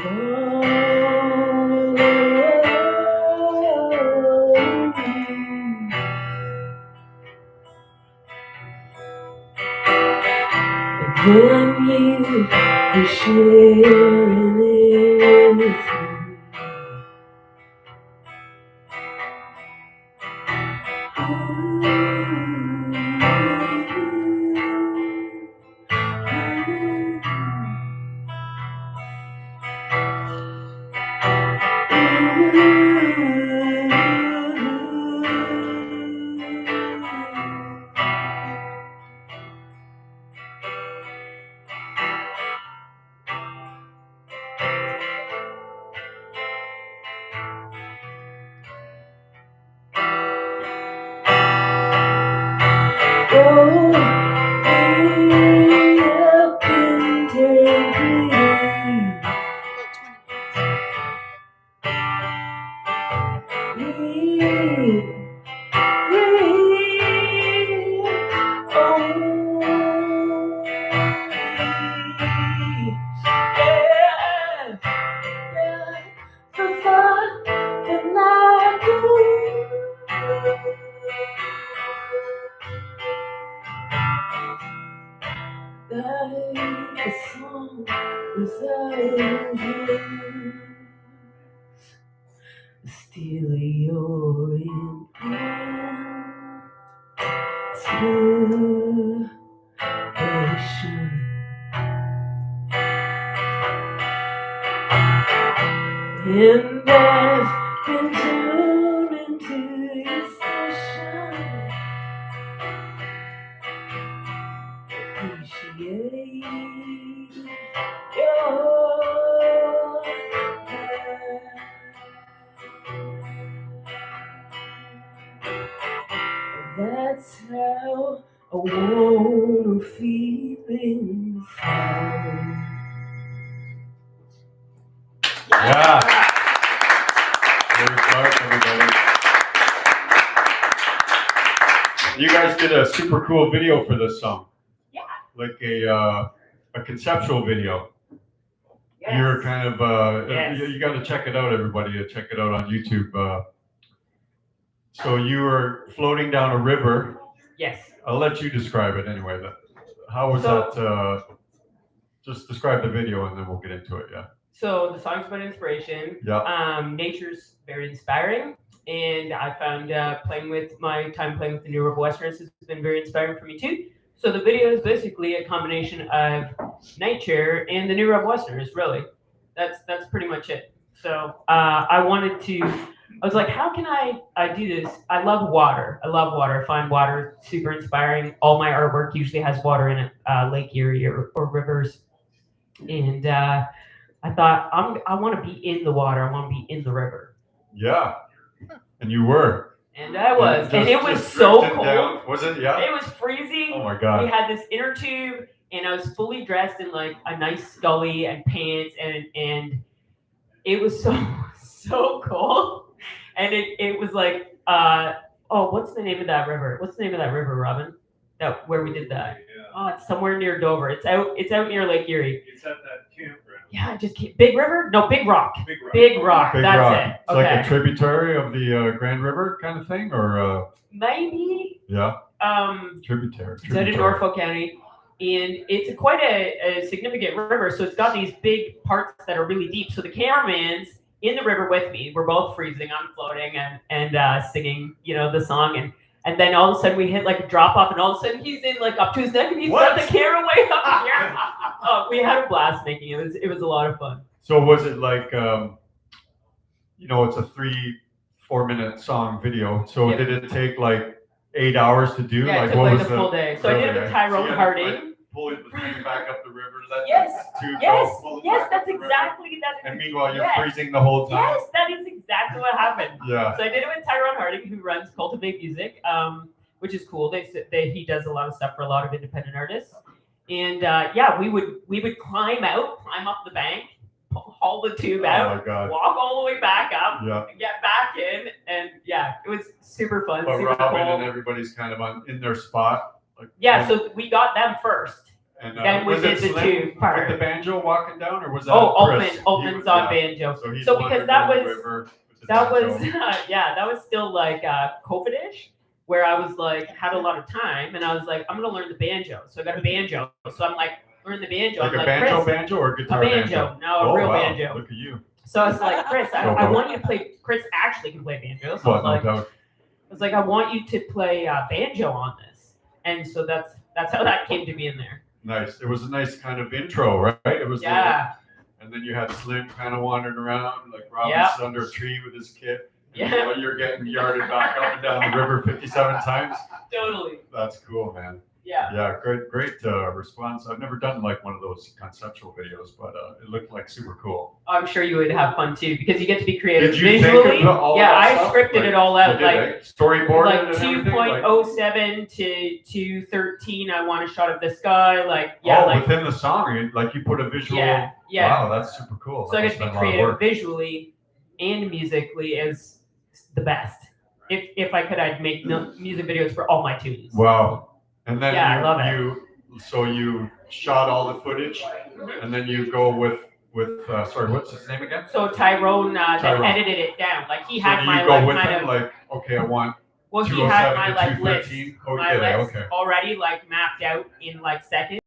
Speaker 5: then you'd be sharing it with me. Oh, way up in Denver. Like a song without words, still your inspiration. And I've been tuned into your station. Appreciate your that's how I wanna feel inside.
Speaker 4: Yeah. Carrie Clark, everybody. You guys did a super cool video for this song.
Speaker 1: Yeah.
Speaker 4: Like a conceptual video.
Speaker 1: Yes.
Speaker 4: You're kind of
Speaker 1: Yes.
Speaker 4: you got to check it out, everybody. Check it out on YouTube. So you were floating down a river.
Speaker 1: Yes.
Speaker 4: I'll let you describe it anyway. How was that? Just describe the video and then we'll get into it. Yeah.
Speaker 1: So the song's about inspiration.
Speaker 4: Yeah.
Speaker 1: Nature's very inspiring, and I found playing with the New Rebel Westerners has been very inspiring for me too. So the video is basically a combination of nature and the New Rebel Westerners. Really, that's pretty much it. So I was like, how can I do this? I love water. I find water super inspiring. All my artwork usually has water in it, Lake Erie or rivers, and I thought I want to be in the water. I want to be in the river.
Speaker 4: Yeah, and you were.
Speaker 1: And I was, and it was so cold.
Speaker 4: Down. Was it? Yeah.
Speaker 1: It was freezing.
Speaker 4: Oh my God.
Speaker 1: We had this inner tube, and I was fully dressed in like a nice scully and pants, and it was so cold. And it was like, what's the name of that river? What's the name of that river, Robin? That where we did that? Oh, it's somewhere near Dover. It's out near Lake Erie.
Speaker 7: It's at that campground.
Speaker 1: Yeah, I just can't. Big River? No, Big Rock.
Speaker 7: Big Rock.
Speaker 1: Big Rock.
Speaker 4: Big
Speaker 1: That's
Speaker 4: Rock.
Speaker 1: it.
Speaker 4: It's
Speaker 1: Okay.
Speaker 4: like a tributary of the Grand River kind of thing, or
Speaker 1: Maybe.
Speaker 4: yeah. Tributary.
Speaker 1: It's out in Norfolk County, and it's quite a significant river. So it's got these big parts that are really deep. So the cameraman's in the river with me. We're both freezing. I'm floating and singing, the song, and then all of a sudden we hit like a drop off, and all of a sudden he's in like up to his neck, and he's got the camera way up here. Oh, we had a blast making it. It was a lot of fun.
Speaker 4: So was it like, it's a 3-4 minute song video. So
Speaker 1: Yep.
Speaker 4: did it take like 8 hours to do?
Speaker 1: Yeah,
Speaker 4: like
Speaker 1: it took
Speaker 4: what
Speaker 1: like
Speaker 4: was
Speaker 1: the full day. So I did it with Tyrone Harding.
Speaker 4: Pulling the thing back up the river. Let
Speaker 1: Yes,
Speaker 4: the tube
Speaker 1: yes,
Speaker 4: go, pull it
Speaker 1: yes,
Speaker 4: back
Speaker 1: that's
Speaker 4: up the river.
Speaker 1: exactly that.
Speaker 4: And meanwhile, you're
Speaker 1: Yes.
Speaker 4: freezing the whole time.
Speaker 1: Yes, that is exactly what happened.
Speaker 4: Yeah.
Speaker 1: So I did it with Tyrone Harding, who runs Cultivate Music, which is cool. He does a lot of stuff for a lot of independent artists, and we would climb up the bank, haul the tube out,
Speaker 4: Oh my God.
Speaker 1: walk all the way back up,
Speaker 4: Yeah.
Speaker 1: get back in, and it was super fun.
Speaker 4: But
Speaker 1: super
Speaker 4: Robin
Speaker 1: cool.
Speaker 4: and everybody's kind of in their spot. Like,
Speaker 1: Yeah, so we got them first.
Speaker 4: And
Speaker 1: then we
Speaker 4: was
Speaker 1: did
Speaker 4: it
Speaker 1: the
Speaker 4: Slim
Speaker 1: tube part.
Speaker 4: with the banjo walking down, or was that Chris?
Speaker 1: Altman's on banjo.
Speaker 4: So, he's
Speaker 1: So because that
Speaker 4: wandering
Speaker 1: was
Speaker 4: down the river with the
Speaker 1: that
Speaker 4: banjo.
Speaker 1: was that was still like COVID-ish, where I was like had a lot of time, and I was like, I'm gonna learn the banjo. So I got a banjo. So I'm like learn the banjo.
Speaker 4: Like
Speaker 1: I'm
Speaker 4: a banjo,
Speaker 1: Chris,
Speaker 4: banjo, or
Speaker 1: a
Speaker 4: guitar
Speaker 1: banjo. No, a
Speaker 4: Oh,
Speaker 1: real
Speaker 4: wow.
Speaker 1: banjo.
Speaker 4: Look at you.
Speaker 1: So I was like, Chris, I
Speaker 4: Go.
Speaker 1: want you to play. Chris actually can play banjo. So
Speaker 4: Well, no
Speaker 1: I
Speaker 4: doubt.
Speaker 1: was like, I want you to play banjo on this. And so that's how that came to be in there.
Speaker 4: Nice. It was a nice kind of intro, right? It was.
Speaker 1: Yeah.
Speaker 4: And then you had Slim kind of wandering around, like Robin's
Speaker 1: Yep.
Speaker 4: under a tree with his kit. And
Speaker 1: Yeah.
Speaker 4: you're getting yarded back up and down the river 57 times.
Speaker 1: Totally.
Speaker 4: That's cool, man.
Speaker 1: Yeah.
Speaker 4: Yeah, great response. I've never done like one of those conceptual videos, but it looked like super cool.
Speaker 1: I'm sure you would have fun too because you get to be creative
Speaker 4: Did you
Speaker 1: visually.
Speaker 4: think of all
Speaker 1: yeah,
Speaker 4: that
Speaker 1: I
Speaker 4: stuff?
Speaker 1: scripted
Speaker 4: Like,
Speaker 1: it all out.
Speaker 4: you did,
Speaker 1: Like
Speaker 4: storyboard
Speaker 1: like
Speaker 4: and everything?
Speaker 1: 2.07 to 213. I want a shot of this guy. Like
Speaker 4: within the song, you put a visual.
Speaker 1: Yeah.
Speaker 4: Wow, that's super cool.
Speaker 1: So I get to be creative visually and musically is the best. If I could, I'd make music videos for all my tunes.
Speaker 4: Wow. And then
Speaker 1: I love it.
Speaker 4: So you shot all the footage, and then you go with sorry, what's his name again?
Speaker 1: So Tyrone,
Speaker 4: Tyrone.
Speaker 1: Then edited it down. Like he
Speaker 4: So
Speaker 1: had
Speaker 4: you
Speaker 1: my
Speaker 4: go with
Speaker 1: kind
Speaker 4: him,
Speaker 1: of
Speaker 4: like, okay, I want
Speaker 1: well, he had
Speaker 4: 207
Speaker 1: my
Speaker 4: to
Speaker 1: like list,
Speaker 4: 213. Oh,
Speaker 1: my
Speaker 4: you did it,
Speaker 1: list
Speaker 4: okay.
Speaker 1: already like mapped out in like seconds,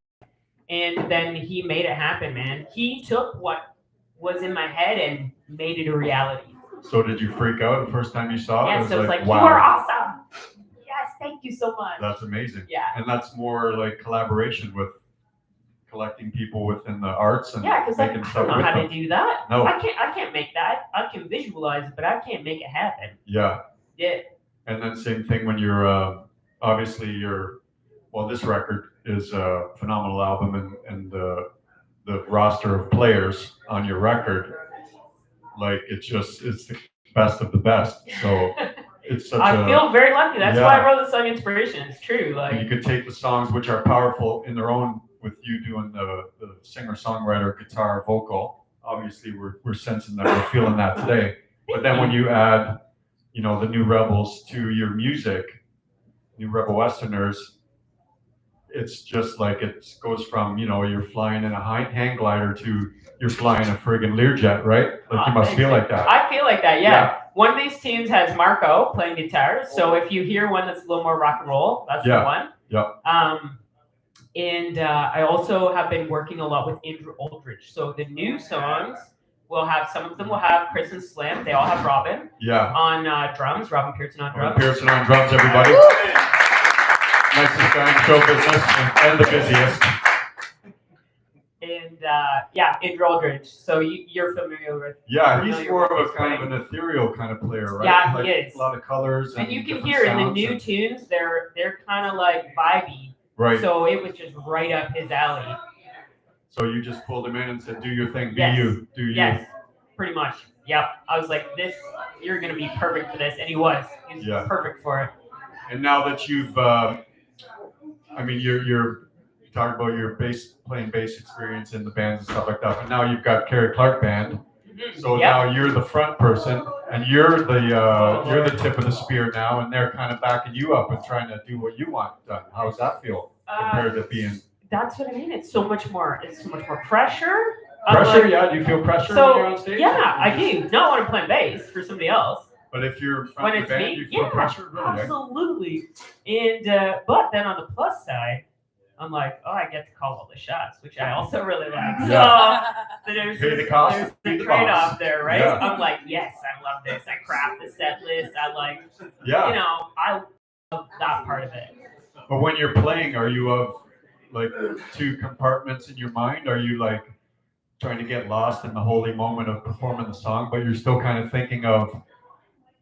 Speaker 1: and then he made it happen, man. He took what was in my head and made it a reality.
Speaker 4: So did you freak out the first time you saw it?
Speaker 1: Yes, it was like,
Speaker 4: wow.
Speaker 1: You are awesome. Yes, thank you so much.
Speaker 4: That's amazing.
Speaker 1: Yeah.
Speaker 4: And that's more like collaboration with collecting people within the arts and
Speaker 1: yeah, because
Speaker 4: making
Speaker 1: I
Speaker 4: stuff
Speaker 1: don't know
Speaker 4: with
Speaker 1: how
Speaker 4: them.
Speaker 1: to do that.
Speaker 4: No.
Speaker 1: I can't make that. I can visualize it, but I can't make it happen.
Speaker 4: Yeah.
Speaker 1: Yeah.
Speaker 4: And then same thing when you're obviously this record is a phenomenal album and the roster of players on your record, like it's the best of the best. So it's such
Speaker 1: I feel very lucky. That's
Speaker 4: Yeah.
Speaker 1: why I wrote the song Inspiration. It's true. Like
Speaker 4: you could take the songs which are powerful in their own with you doing the singer-songwriter guitar vocal. Obviously we're sensing that, we're feeling that today. But then when you add, the New Rebels to your music, New Rebel Westerners, it's just like it goes from, you're flying in a hang glider to you're flying a friggin' Learjet, right? Like you must feel like that.
Speaker 1: I feel like that, yeah. One of these tunes has Marco playing guitar, so if you hear one that's a little more rock and roll, that's the one.
Speaker 4: Yeah.
Speaker 1: And I also have been working a lot with Andrew Aldridge. So the new songs will have, some of them will have Chris and Slim. They all have Robin on drums, Robin Pearson on drums.
Speaker 4: Robin Pearson on drums, everybody. Nicest guy in show business and the busiest.
Speaker 1: And Andrew Aldridge. So you're familiar with.
Speaker 4: Yeah, he's more of a kind of an ethereal kind of player, right?
Speaker 1: Yeah, he is.
Speaker 4: A lot of colors.
Speaker 1: And you can hear in the new tunes, they're kind of like vibey.
Speaker 4: Right.
Speaker 1: So it was just right up his alley.
Speaker 4: So you just pulled him in and said, "Do your thing, be
Speaker 1: Yes.
Speaker 4: you, do you."
Speaker 1: Yes, pretty much. Yep. I was like, you're gonna be perfect for this, and he was. He was perfect for it.
Speaker 4: And now that you've, you're talking about your playing bass experience in the bands and stuff like that, but now you've got Carrie Clark Band. So now you're the front person, and you're the tip of the spear now, and they're kind of backing you up and trying to do what you want done. How does that feel compared to being?
Speaker 1: That's what I mean. It's so much more pressure.
Speaker 4: Pressure, yeah. Do you feel pressure when you're on stage?
Speaker 1: Yeah, I do. Not when I'm playing bass for somebody else.
Speaker 4: But if you're
Speaker 1: When
Speaker 4: front of
Speaker 1: it's
Speaker 4: the band,
Speaker 1: me,
Speaker 4: you feel pressure, really?
Speaker 1: absolutely. And but then on the plus side, I'm like, I get to call all the shots, which I also really like.
Speaker 4: Yeah.
Speaker 1: So there's
Speaker 4: Pay the cost,
Speaker 1: there's
Speaker 4: pay
Speaker 1: the
Speaker 4: the
Speaker 1: trade-off
Speaker 4: boss.
Speaker 1: there, right?
Speaker 4: Yeah.
Speaker 1: I'm like, yes, I love this. I craft the set list. I like,
Speaker 4: Yeah.
Speaker 1: I love that part of it.
Speaker 4: But when you're playing, are you of like two compartments in your mind? Are you like trying to get lost in the holy moment of performing the song, but you're still kind of thinking of,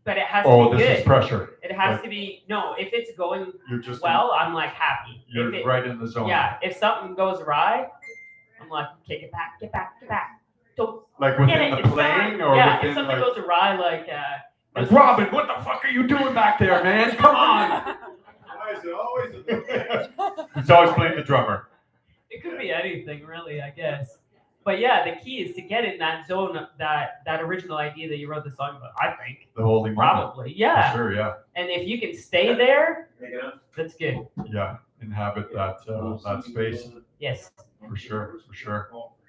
Speaker 1: But it has to be
Speaker 4: this
Speaker 1: good.
Speaker 4: is pressure.
Speaker 1: It has to be, if it's going
Speaker 4: You're just
Speaker 1: I'm like happy.
Speaker 4: You're right in the zone.
Speaker 1: Yeah, if something goes awry, I'm like, okay, get back. Don't
Speaker 4: like within
Speaker 1: get it,
Speaker 4: the
Speaker 1: it's
Speaker 4: playing,
Speaker 1: fine.
Speaker 4: or
Speaker 1: yeah,
Speaker 4: within
Speaker 1: if something
Speaker 4: like
Speaker 1: goes awry, like
Speaker 4: Robin, what the fuck are you doing back there, man? Come on.
Speaker 2: Why is it always
Speaker 4: He's always playing the drummer.
Speaker 1: It could be anything, really, I guess. But yeah, the key is to get in that zone, that original idea that you wrote the song about. I think
Speaker 4: the holy moment.
Speaker 1: probably, yeah.
Speaker 4: For sure, yeah.
Speaker 1: And if you can stay there, that's good.
Speaker 4: Yeah, inhabit that space.
Speaker 1: Yes.
Speaker 4: For sure.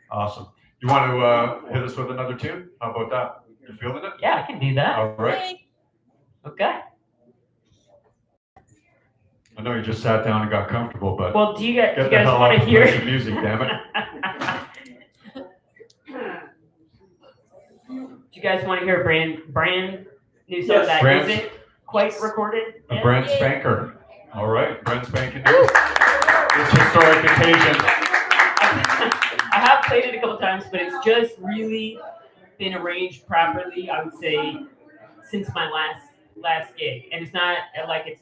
Speaker 4: Awesome. You want to hit us with another tune? How about that? You feeling it?
Speaker 1: Yeah, I can do that.
Speaker 4: All right.
Speaker 1: Okay.
Speaker 4: I know you just sat down and got comfortable, but
Speaker 1: Well, do you
Speaker 4: get the
Speaker 1: guys
Speaker 4: hell
Speaker 1: want
Speaker 4: up
Speaker 1: to
Speaker 4: and
Speaker 1: hear
Speaker 4: play some music, damn it.
Speaker 1: Do you guys want to hear a brand new song
Speaker 3: Yes.
Speaker 1: that
Speaker 4: Brand-
Speaker 1: isn't quite recorded?
Speaker 4: A
Speaker 1: yet?
Speaker 4: brand spanker. All right, brand spanking new. This historic occasion.
Speaker 1: I have played it a couple times, but it's just really been arranged properly, I would say, since my last gig. And it's not like it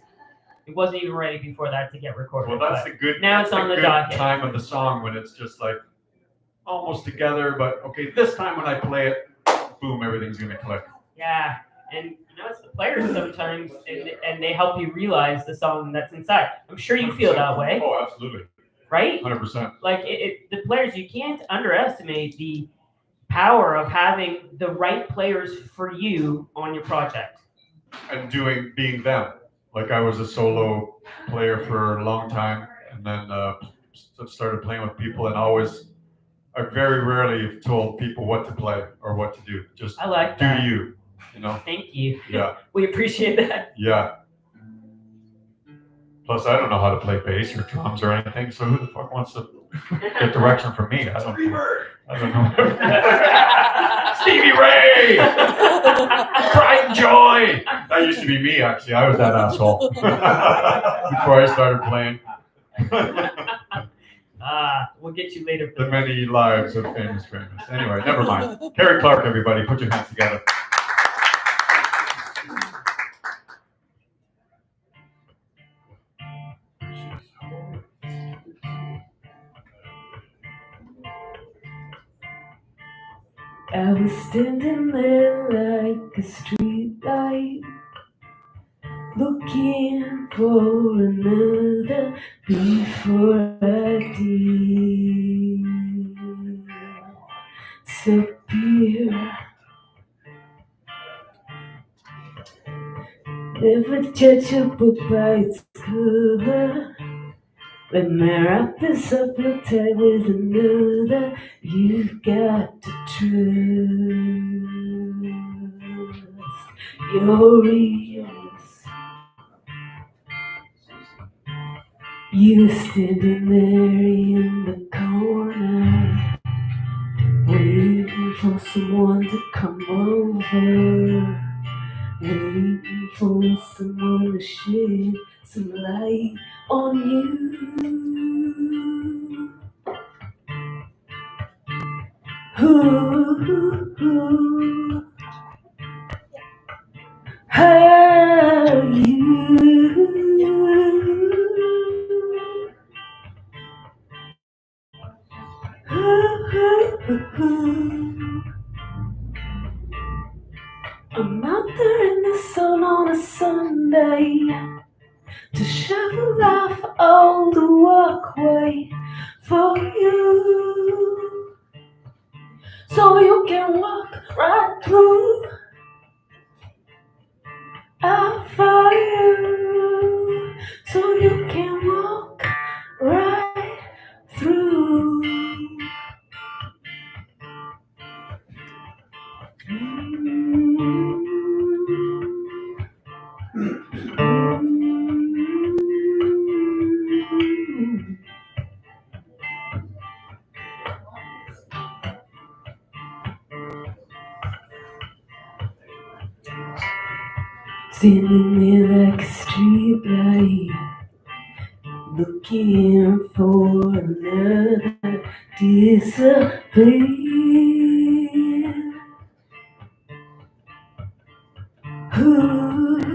Speaker 1: wasn't even ready before that to get recorded.
Speaker 4: Well, that's
Speaker 1: but
Speaker 4: the good.
Speaker 1: now
Speaker 4: that's
Speaker 1: it's on the
Speaker 4: good
Speaker 1: docket.
Speaker 4: time of the song when it's just like almost together, but okay, this time when I play it, boom, everything's gonna click.
Speaker 1: Yeah, and it's the players sometimes, and they help you realize the song that's inside. I'm sure you feel that way,
Speaker 4: Oh, absolutely.
Speaker 1: right?
Speaker 4: 100%.
Speaker 1: Like the players, you can't underestimate the power of having the right players for you on your project.
Speaker 4: And being them. Like I was a solo player for a long time, and then started playing with people, and I very rarely have told people what to play or what to do. Just
Speaker 1: I like
Speaker 4: do
Speaker 1: that.
Speaker 4: you.
Speaker 1: Thank you.
Speaker 4: Yeah.
Speaker 1: We appreciate that.
Speaker 4: Yeah. Plus, I don't know how to play bass or drums or anything, so who the fuck wants to get direction from me? I don't know. Stevie Ray! Pride and joy! That used to be me, actually. I was that asshole before I started playing.
Speaker 1: We'll get you later. For
Speaker 4: The many lives of famous. Anyway, never mind. Carrie Clark, everybody, put your hands together.
Speaker 5: I was standing there like a street light, looking for another before I disappear. Never judge a book by its cover. When my wrap this up real tight with another, you've got to trust your ears. You were standing there in the corner, waiting for someone to come over, waiting for someone to shed some light on you. Ooh, how I'm out there in the sun on a Sunday to shovel off all the walkway for you, so you can walk right through. Out for you, so you can walk right through. Standing there like a street light, looking for another disappear. Ooh,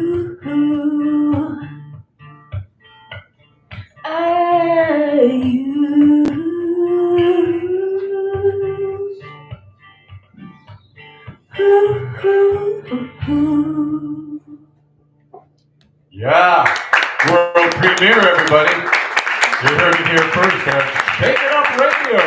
Speaker 4: Yeah. World premiere, everybody. You heard it here first there. Shake It Up Radio.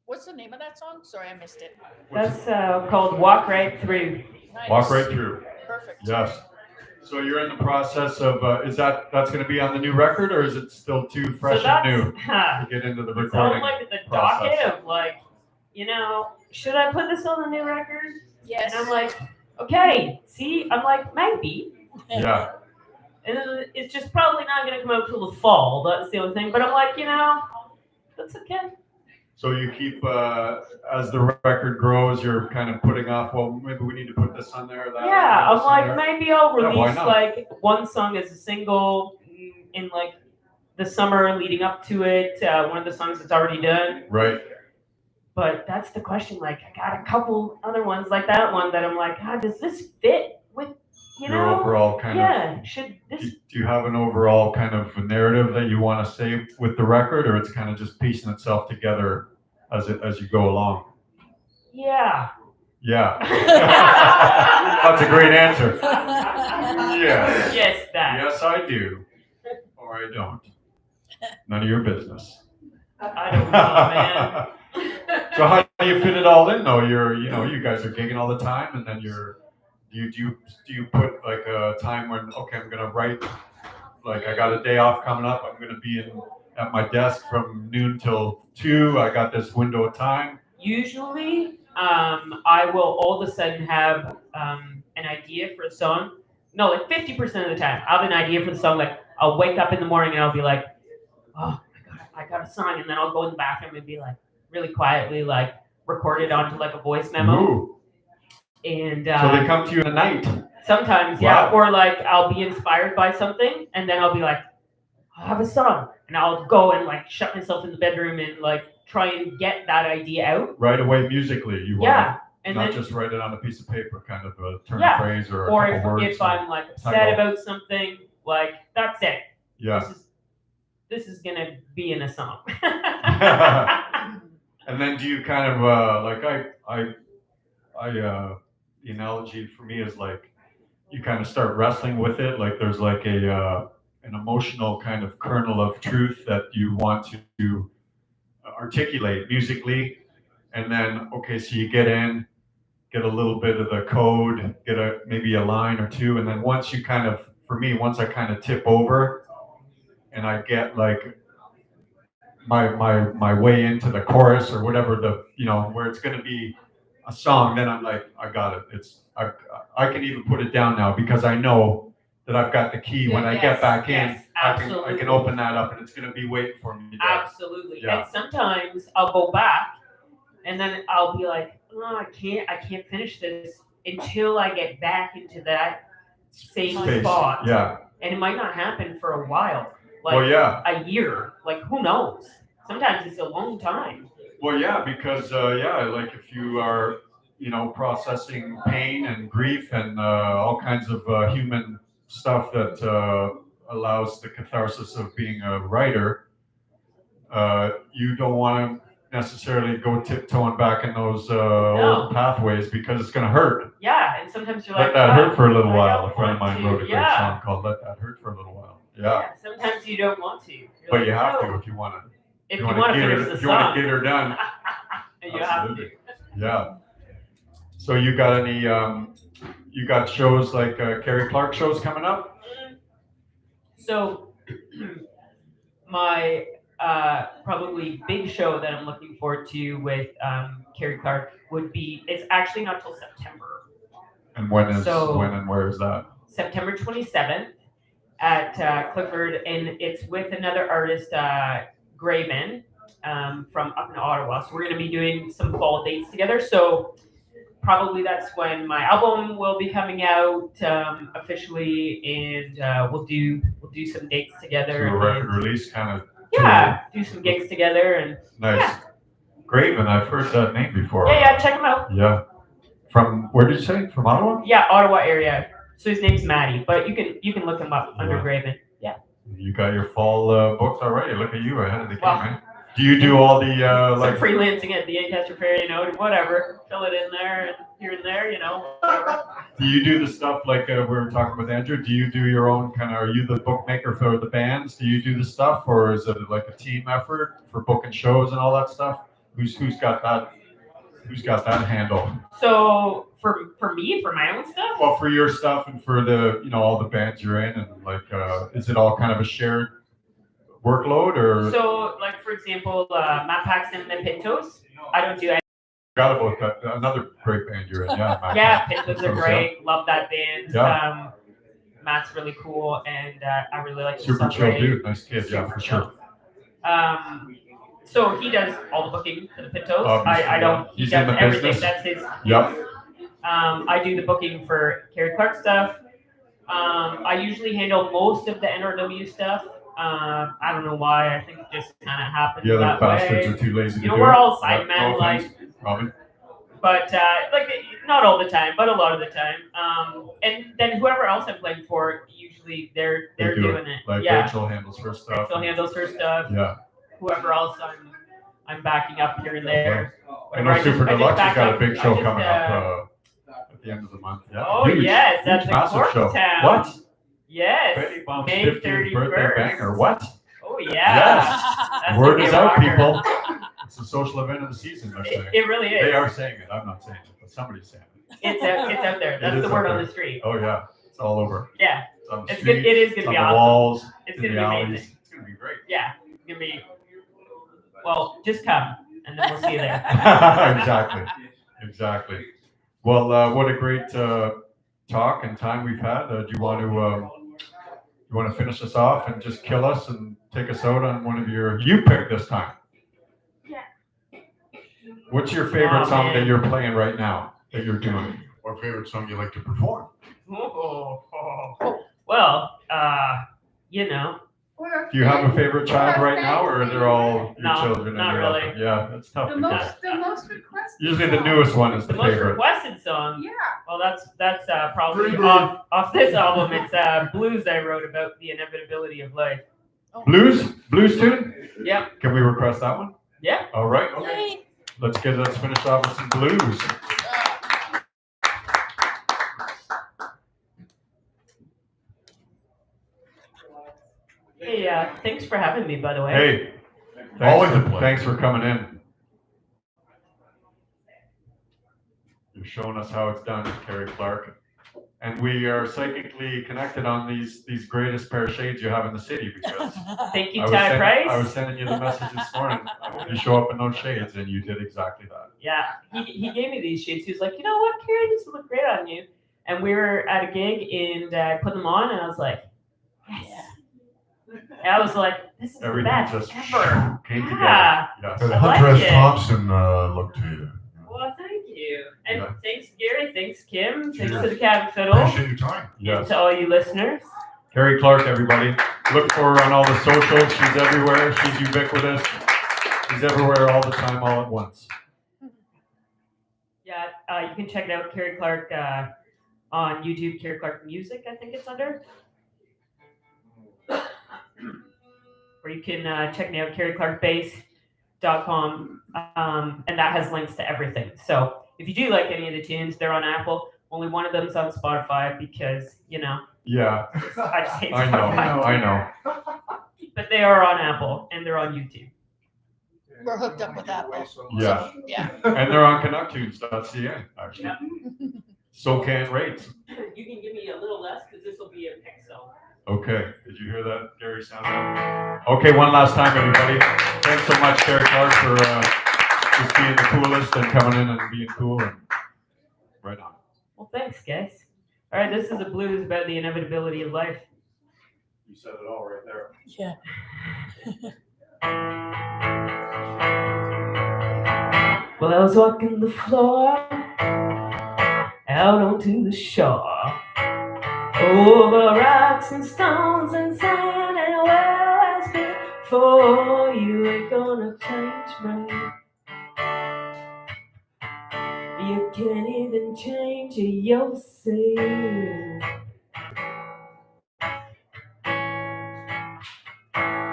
Speaker 6: What's the name of that song? Sorry, I missed it.
Speaker 1: That's called Walk Right Through.
Speaker 6: Nice.
Speaker 4: Walk right through.
Speaker 6: Perfect.
Speaker 4: Yes. So you're in the process of, that's going to be on the new record, or is it still too fresh and new to get into the
Speaker 1: It's on
Speaker 4: recording
Speaker 1: like the
Speaker 4: process?
Speaker 1: docket of like, should I put this on the new record?
Speaker 6: Yes.
Speaker 1: And I'm like, okay, see, I'm like, maybe.
Speaker 4: Yeah.
Speaker 1: And then it's just probably not going to come out till the fall. That's the only thing. But I'm like, that's okay.
Speaker 4: So you keep, as the record grows, you're kind of putting off, well, maybe we need to put this on there, that.
Speaker 1: Yeah, I'm
Speaker 4: this on
Speaker 1: like,
Speaker 4: there.
Speaker 1: maybe I'll
Speaker 4: Yeah, why
Speaker 1: release
Speaker 4: not?
Speaker 1: like one song as a single in like the summer leading up to it. One of the songs that's already done.
Speaker 4: Right.
Speaker 1: But that's the question. Like, I got a couple other ones like that one that I'm like, does this fit with,
Speaker 4: Your overall kind of.
Speaker 1: Yeah, should this?
Speaker 4: Do you have an overall kind of a narrative that you want to say with the record, or it's kind of just piecing itself together as you go along?
Speaker 1: Yeah.
Speaker 4: Yeah. That's a great answer. Yes.
Speaker 1: Yes, that.
Speaker 4: Yes, I do. Or I don't. None of your business.
Speaker 1: I don't know, man.
Speaker 4: So how do you fit it all in though? You guys are gigging all the time, and then do you put like a time when, okay, I'm gonna write, like I got a day off coming up, I'm gonna be at my desk from noon till 2, I got this window of time?
Speaker 1: Usually, I will all of a sudden have an idea for a song. No, like 50% of the time, I'll have an idea for the song. Like I'll wake up in the morning and I'll be like, oh, I got a song, and then I'll go in the bathroom and be like, really quietly, like record it onto like a voice memo.
Speaker 4: Ooh.
Speaker 1: And
Speaker 4: so they come to you at night.
Speaker 1: Sometimes, yeah. Or like I'll be inspired by something, and then I'll be like, I have a song, and I'll go and like shut myself in the bedroom and like try and get that idea out
Speaker 4: right away musically. You
Speaker 1: want
Speaker 4: and not just write it on a piece of paper, kind of a turn
Speaker 1: of
Speaker 4: phrase or
Speaker 1: or
Speaker 4: a couple words.
Speaker 1: If I'm like upset about something, like that's it.
Speaker 4: Yeah.
Speaker 1: This is gonna be in a song.
Speaker 4: And then do you kind of like the analogy for me is like you kind of start wrestling with it, like there's like an emotional kind of kernel of truth that you want to articulate musically, and then okay, so you get a little bit of the code, maybe a line or two, and then once I kind of tip over and I get like my way into the chorus or whatever, where it's going to be a song, then I'm like, I got it. I can even put it down now because I know that I've got the key. When I get back in, I can open that up and it's going to be waiting for me there.
Speaker 1: Absolutely. Yeah. And sometimes I'll go back and then I'll be like, oh, I can't finish this until I get back into that same spot.
Speaker 4: Yeah.
Speaker 1: And it might not happen for a while. Like a year, like who knows? Sometimes it's a long time.
Speaker 4: Well, yeah, because like if you are, processing pain and grief and all kinds of human stuff that allows the catharsis of being a writer, you don't want to necessarily go tiptoeing back in those old pathways because it's going to hurt.
Speaker 1: Yeah, and sometimes you're
Speaker 4: like, let that hurt for a little while. A friend of mine wrote a great song called "Let That Hurt for a Little While." Yeah.
Speaker 1: Sometimes you don't want to.
Speaker 4: But you have to if you want to.
Speaker 1: If you want to finish the song.
Speaker 4: If you want to get her done.
Speaker 1: You have to.
Speaker 4: Yeah. So you got any? You got shows like Carrie Clark shows coming up?
Speaker 1: So my probably big show that I'm looking forward to with Carrie Clark it's actually not till September.
Speaker 4: And when and where is that?
Speaker 1: September 27th at Clifford, and it's with another artist, Graven, from up in Ottawa. So we're going to be doing some fall dates together. So probably that's when my album will be coming out officially, and we'll do some dates together.
Speaker 4: So a record release kind of.
Speaker 1: Yeah, do some gigs together and.
Speaker 4: Nice. Yeah. Graven, I've heard that name before.
Speaker 1: Yeah, check him out.
Speaker 4: Yeah. From where did you say? From Ottawa?
Speaker 1: Yeah, Ottawa area. So his name's Matty, but you can look him up under Graven. Yeah.
Speaker 4: You got your fall books already. Look at you ahead of the game, man. Do you do all the
Speaker 1: some freelancing at the Ancaster Ferry, whatever, fill it in there and here and there, whatever.
Speaker 4: Do you do the stuff like we were talking with Andrew? Do you do your own kind of? Are you the bookmaker for the bands? Do you do the stuff, or is it like a team effort for booking shows and all that stuff? Who's got that? Who's got that handle?
Speaker 1: So for me, for my own stuff.
Speaker 4: Well, for your stuff and for the all the bands you're in, and like, is it all kind of a shared workload or?
Speaker 1: So, like for example, Matt Paxton and the Pintos, I don't do
Speaker 4: Forgot about that. Another great band you're in. Yeah, Matt.
Speaker 1: Yeah, Pintos are
Speaker 4: Pintos,
Speaker 1: great. Love that band.
Speaker 4: Yeah.
Speaker 1: Matt's really cool, and I really like his
Speaker 4: Super
Speaker 1: stuff.
Speaker 4: chill dude. Nice kid. Yeah,
Speaker 1: Super
Speaker 4: for
Speaker 1: chill.
Speaker 4: sure.
Speaker 1: So he does all the booking for the Pintos.
Speaker 4: Obviously,
Speaker 1: I don't.
Speaker 4: yeah.
Speaker 1: He
Speaker 4: He's
Speaker 1: does
Speaker 4: in the
Speaker 1: everything.
Speaker 4: business.
Speaker 1: That's his.
Speaker 4: Yep.
Speaker 1: I do the booking for Carrie Clark stuff. I usually handle most of the NRW stuff. I don't know why. I think it just kind of happened
Speaker 4: The other
Speaker 1: that
Speaker 4: bastards
Speaker 1: way.
Speaker 4: are too lazy to
Speaker 1: You know,
Speaker 4: do
Speaker 1: we're
Speaker 4: it.
Speaker 1: all
Speaker 4: Yeah,
Speaker 1: sidemen,
Speaker 4: no
Speaker 1: like.
Speaker 4: offense, Robin.
Speaker 1: But like not all the time, but a lot of the time. And then whoever else I'm playing for, usually they're
Speaker 4: They do
Speaker 1: doing it.
Speaker 4: Like
Speaker 1: Yeah.
Speaker 4: Rachel handles her stuff.
Speaker 1: Rachel handles her stuff.
Speaker 4: Yeah.
Speaker 1: Whoever else I'm backing up here and there.
Speaker 4: I know Super Deluxe has got a big show coming up at the end of the month. Yeah.
Speaker 1: Oh
Speaker 4: huge,
Speaker 1: yes, that's
Speaker 4: huge,
Speaker 1: the
Speaker 4: massive show.
Speaker 1: Corktown.
Speaker 4: What?
Speaker 1: Yes.
Speaker 4: Betty Bomb's
Speaker 1: May
Speaker 4: 50th birthday
Speaker 1: 31st.
Speaker 4: banger. What?
Speaker 1: Oh yeah.
Speaker 4: Yes.
Speaker 1: That's
Speaker 4: Word
Speaker 1: the
Speaker 4: is
Speaker 1: big
Speaker 4: out,
Speaker 1: rocker.
Speaker 4: people. It's a social event of the season, they're saying.
Speaker 1: It really is.
Speaker 4: They are saying it. I'm not saying it, but somebody's saying it.
Speaker 1: It's out there.
Speaker 4: It
Speaker 1: That's
Speaker 4: is
Speaker 1: the
Speaker 4: out
Speaker 1: word on
Speaker 4: there.
Speaker 1: the street.
Speaker 4: Oh yeah, it's all over.
Speaker 1: Yeah.
Speaker 4: It's on the
Speaker 1: It's
Speaker 4: street.
Speaker 1: good. It is
Speaker 4: It's
Speaker 1: gonna
Speaker 4: on
Speaker 1: be
Speaker 4: the
Speaker 1: awesome.
Speaker 4: walls.
Speaker 1: It's
Speaker 4: in
Speaker 1: gonna
Speaker 4: the
Speaker 1: be
Speaker 4: alleys.
Speaker 1: amazing.
Speaker 4: It's gonna be great.
Speaker 1: Yeah. It's gonna be. Well, just come, and then we'll see you there.
Speaker 4: Exactly. Well, what a great talk and time we've had. Do you want to finish us off and just kill us and take us out on one of you pick this time?
Speaker 5: Yeah.
Speaker 4: What's your favorite
Speaker 1: Oh,
Speaker 4: song
Speaker 1: man.
Speaker 4: that you're playing right now that you're doing?
Speaker 2: Or favorite song you like to perform?
Speaker 1: Well, you know.
Speaker 4: Do you have a favorite child right now, or are they all your
Speaker 1: No,
Speaker 4: children?
Speaker 1: not
Speaker 4: and you love
Speaker 1: really.
Speaker 4: them? Yeah, that's tough.
Speaker 3: The
Speaker 4: because
Speaker 3: most requested.
Speaker 4: usually the
Speaker 3: song.
Speaker 4: newest one is
Speaker 1: The
Speaker 4: the
Speaker 1: most
Speaker 4: favorite.
Speaker 1: requested song.
Speaker 3: Yeah.
Speaker 1: Well, that's probably
Speaker 2: Freebird.
Speaker 1: off this album. It's blues I wrote about the inevitability of life.
Speaker 4: Blues tune?
Speaker 1: Yep.
Speaker 4: Can we request that one?
Speaker 1: Yeah.
Speaker 4: All right. Okay. Let's finish off with some blues.
Speaker 1: Hey, thanks for having me, by the way.
Speaker 4: Hey,
Speaker 2: Always a pleasure.
Speaker 4: Thanks for coming in. You're showing us how it's done, Carrie Clark. And we are psychically connected on these greatest pair of shades you have in the city because
Speaker 1: Thank you,
Speaker 4: I
Speaker 1: Ty Price.
Speaker 4: was sending you the message this morning. I hope you show up in those shades, and you did exactly that.
Speaker 1: Yeah, he gave me these shades. He was like, you know what, Carrie, this will look great on you. And we were at a gig, and I put them on, and I was like, yes. And I was like, this is
Speaker 4: Everything
Speaker 1: the best
Speaker 4: just
Speaker 1: ever.
Speaker 4: came together.
Speaker 1: Yeah.
Speaker 4: Yes.
Speaker 2: And
Speaker 1: I like
Speaker 2: Hunter S.
Speaker 1: it.
Speaker 2: Thompson look to you.
Speaker 1: Well, thank you. And
Speaker 4: Yeah.
Speaker 1: thanks, Gary. Thanks, Kim. Thanks
Speaker 2: Cheers.
Speaker 1: to the Cabin Fiddle.
Speaker 2: Appreciate your time.
Speaker 1: And
Speaker 4: Yes.
Speaker 1: to all you listeners.
Speaker 4: Carrie Clark, everybody. Look for her on all the socials. She's everywhere. She's ubiquitous. She's everywhere all the time, all at once.
Speaker 1: Yeah, you can check it out, Carrie Clark, on YouTube, Carrie Clark Music, I think it's under. Or you can check me out, carrieclarkbass.com, and that has links to everything. So if you do like any of the tunes, they're on Apple. Only one of them's on Spotify because, you know,
Speaker 4: Yeah,
Speaker 1: I just hate
Speaker 4: I know.
Speaker 1: Spotify.
Speaker 4: I know.
Speaker 1: But they are on Apple, and they're on YouTube.
Speaker 6: We're hooked up with Apple.
Speaker 4: Yeah.
Speaker 6: Yeah.
Speaker 4: And they're on CanuckTunes.ca, actually.
Speaker 1: Yep.
Speaker 4: So can rates.
Speaker 1: You can give me a little less because this will be a pixel.
Speaker 4: Okay. Did you hear that, Gary? Sound that? Okay, one last time, everybody. Thanks so much, Carrie Clark, for just being the coolest and coming in and being cool. And right on.
Speaker 1: Well, thanks, guys. All right, this is a blues about the inevitability of life.
Speaker 4: You said it all right there.
Speaker 6: Yeah.
Speaker 1: Well, I was walking the floor out onto the shore, over rocks and stones and sand, and well, as before, you ain't gonna change me. You can't even change yourself.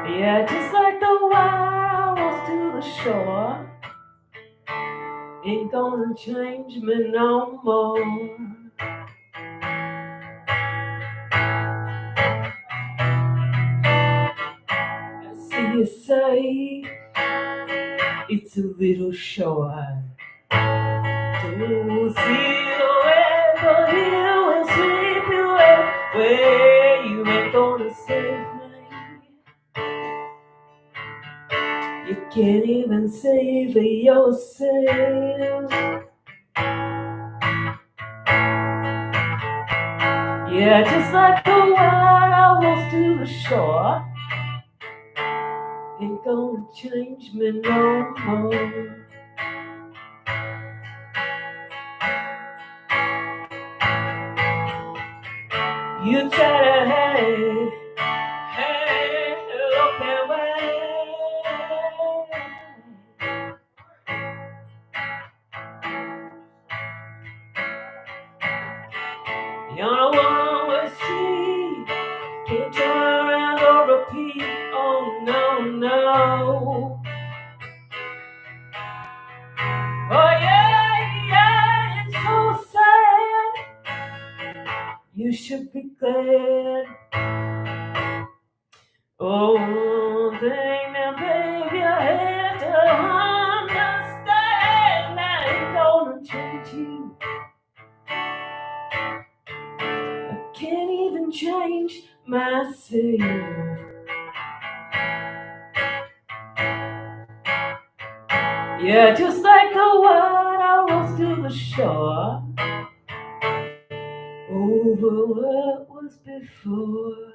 Speaker 1: Yeah, just like the water was to the shore, ain't gonna change me no more. I see you say it's a little short to see the way, but it will sweep you away. Where you ain't gonna save me. You
Speaker 5: can't even save yourself. Yeah, just like the wild I was to the shore, ain't gonna change me no more. You try to hey, look away. You're the one with street, can't turn around or repeat. Oh no, no. Oh yeah, it's so sad. You should be glad. Oh, one thing now, baby, I have to understand. I ain't gonna change you. I can't even change myself. Yeah, just like the one I was to the shore, over what was before.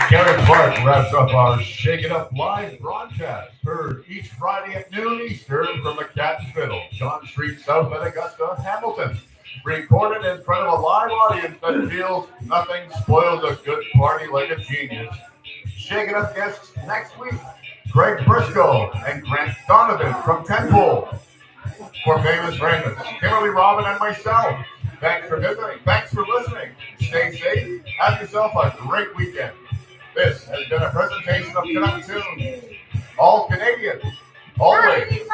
Speaker 2: Carrie Clark wraps up our Shake It Up live broadcast, heard each Friday at noon Eastern from the Cat and Fiddle, John Street South at Augusta, Hamilton. Recorded in front of a live audience that feels nothing spoils a good party like a genius. Shake It Up guests next week, Greg Briscoe and Grant Donovan from Tenpool. For Famous Framus, Kimberly Robin and myself, thanks for visiting, thanks for listening. Stay safe, have yourself a great weekend. This has been a presentation of Canuck Tunes. All Canadian, always.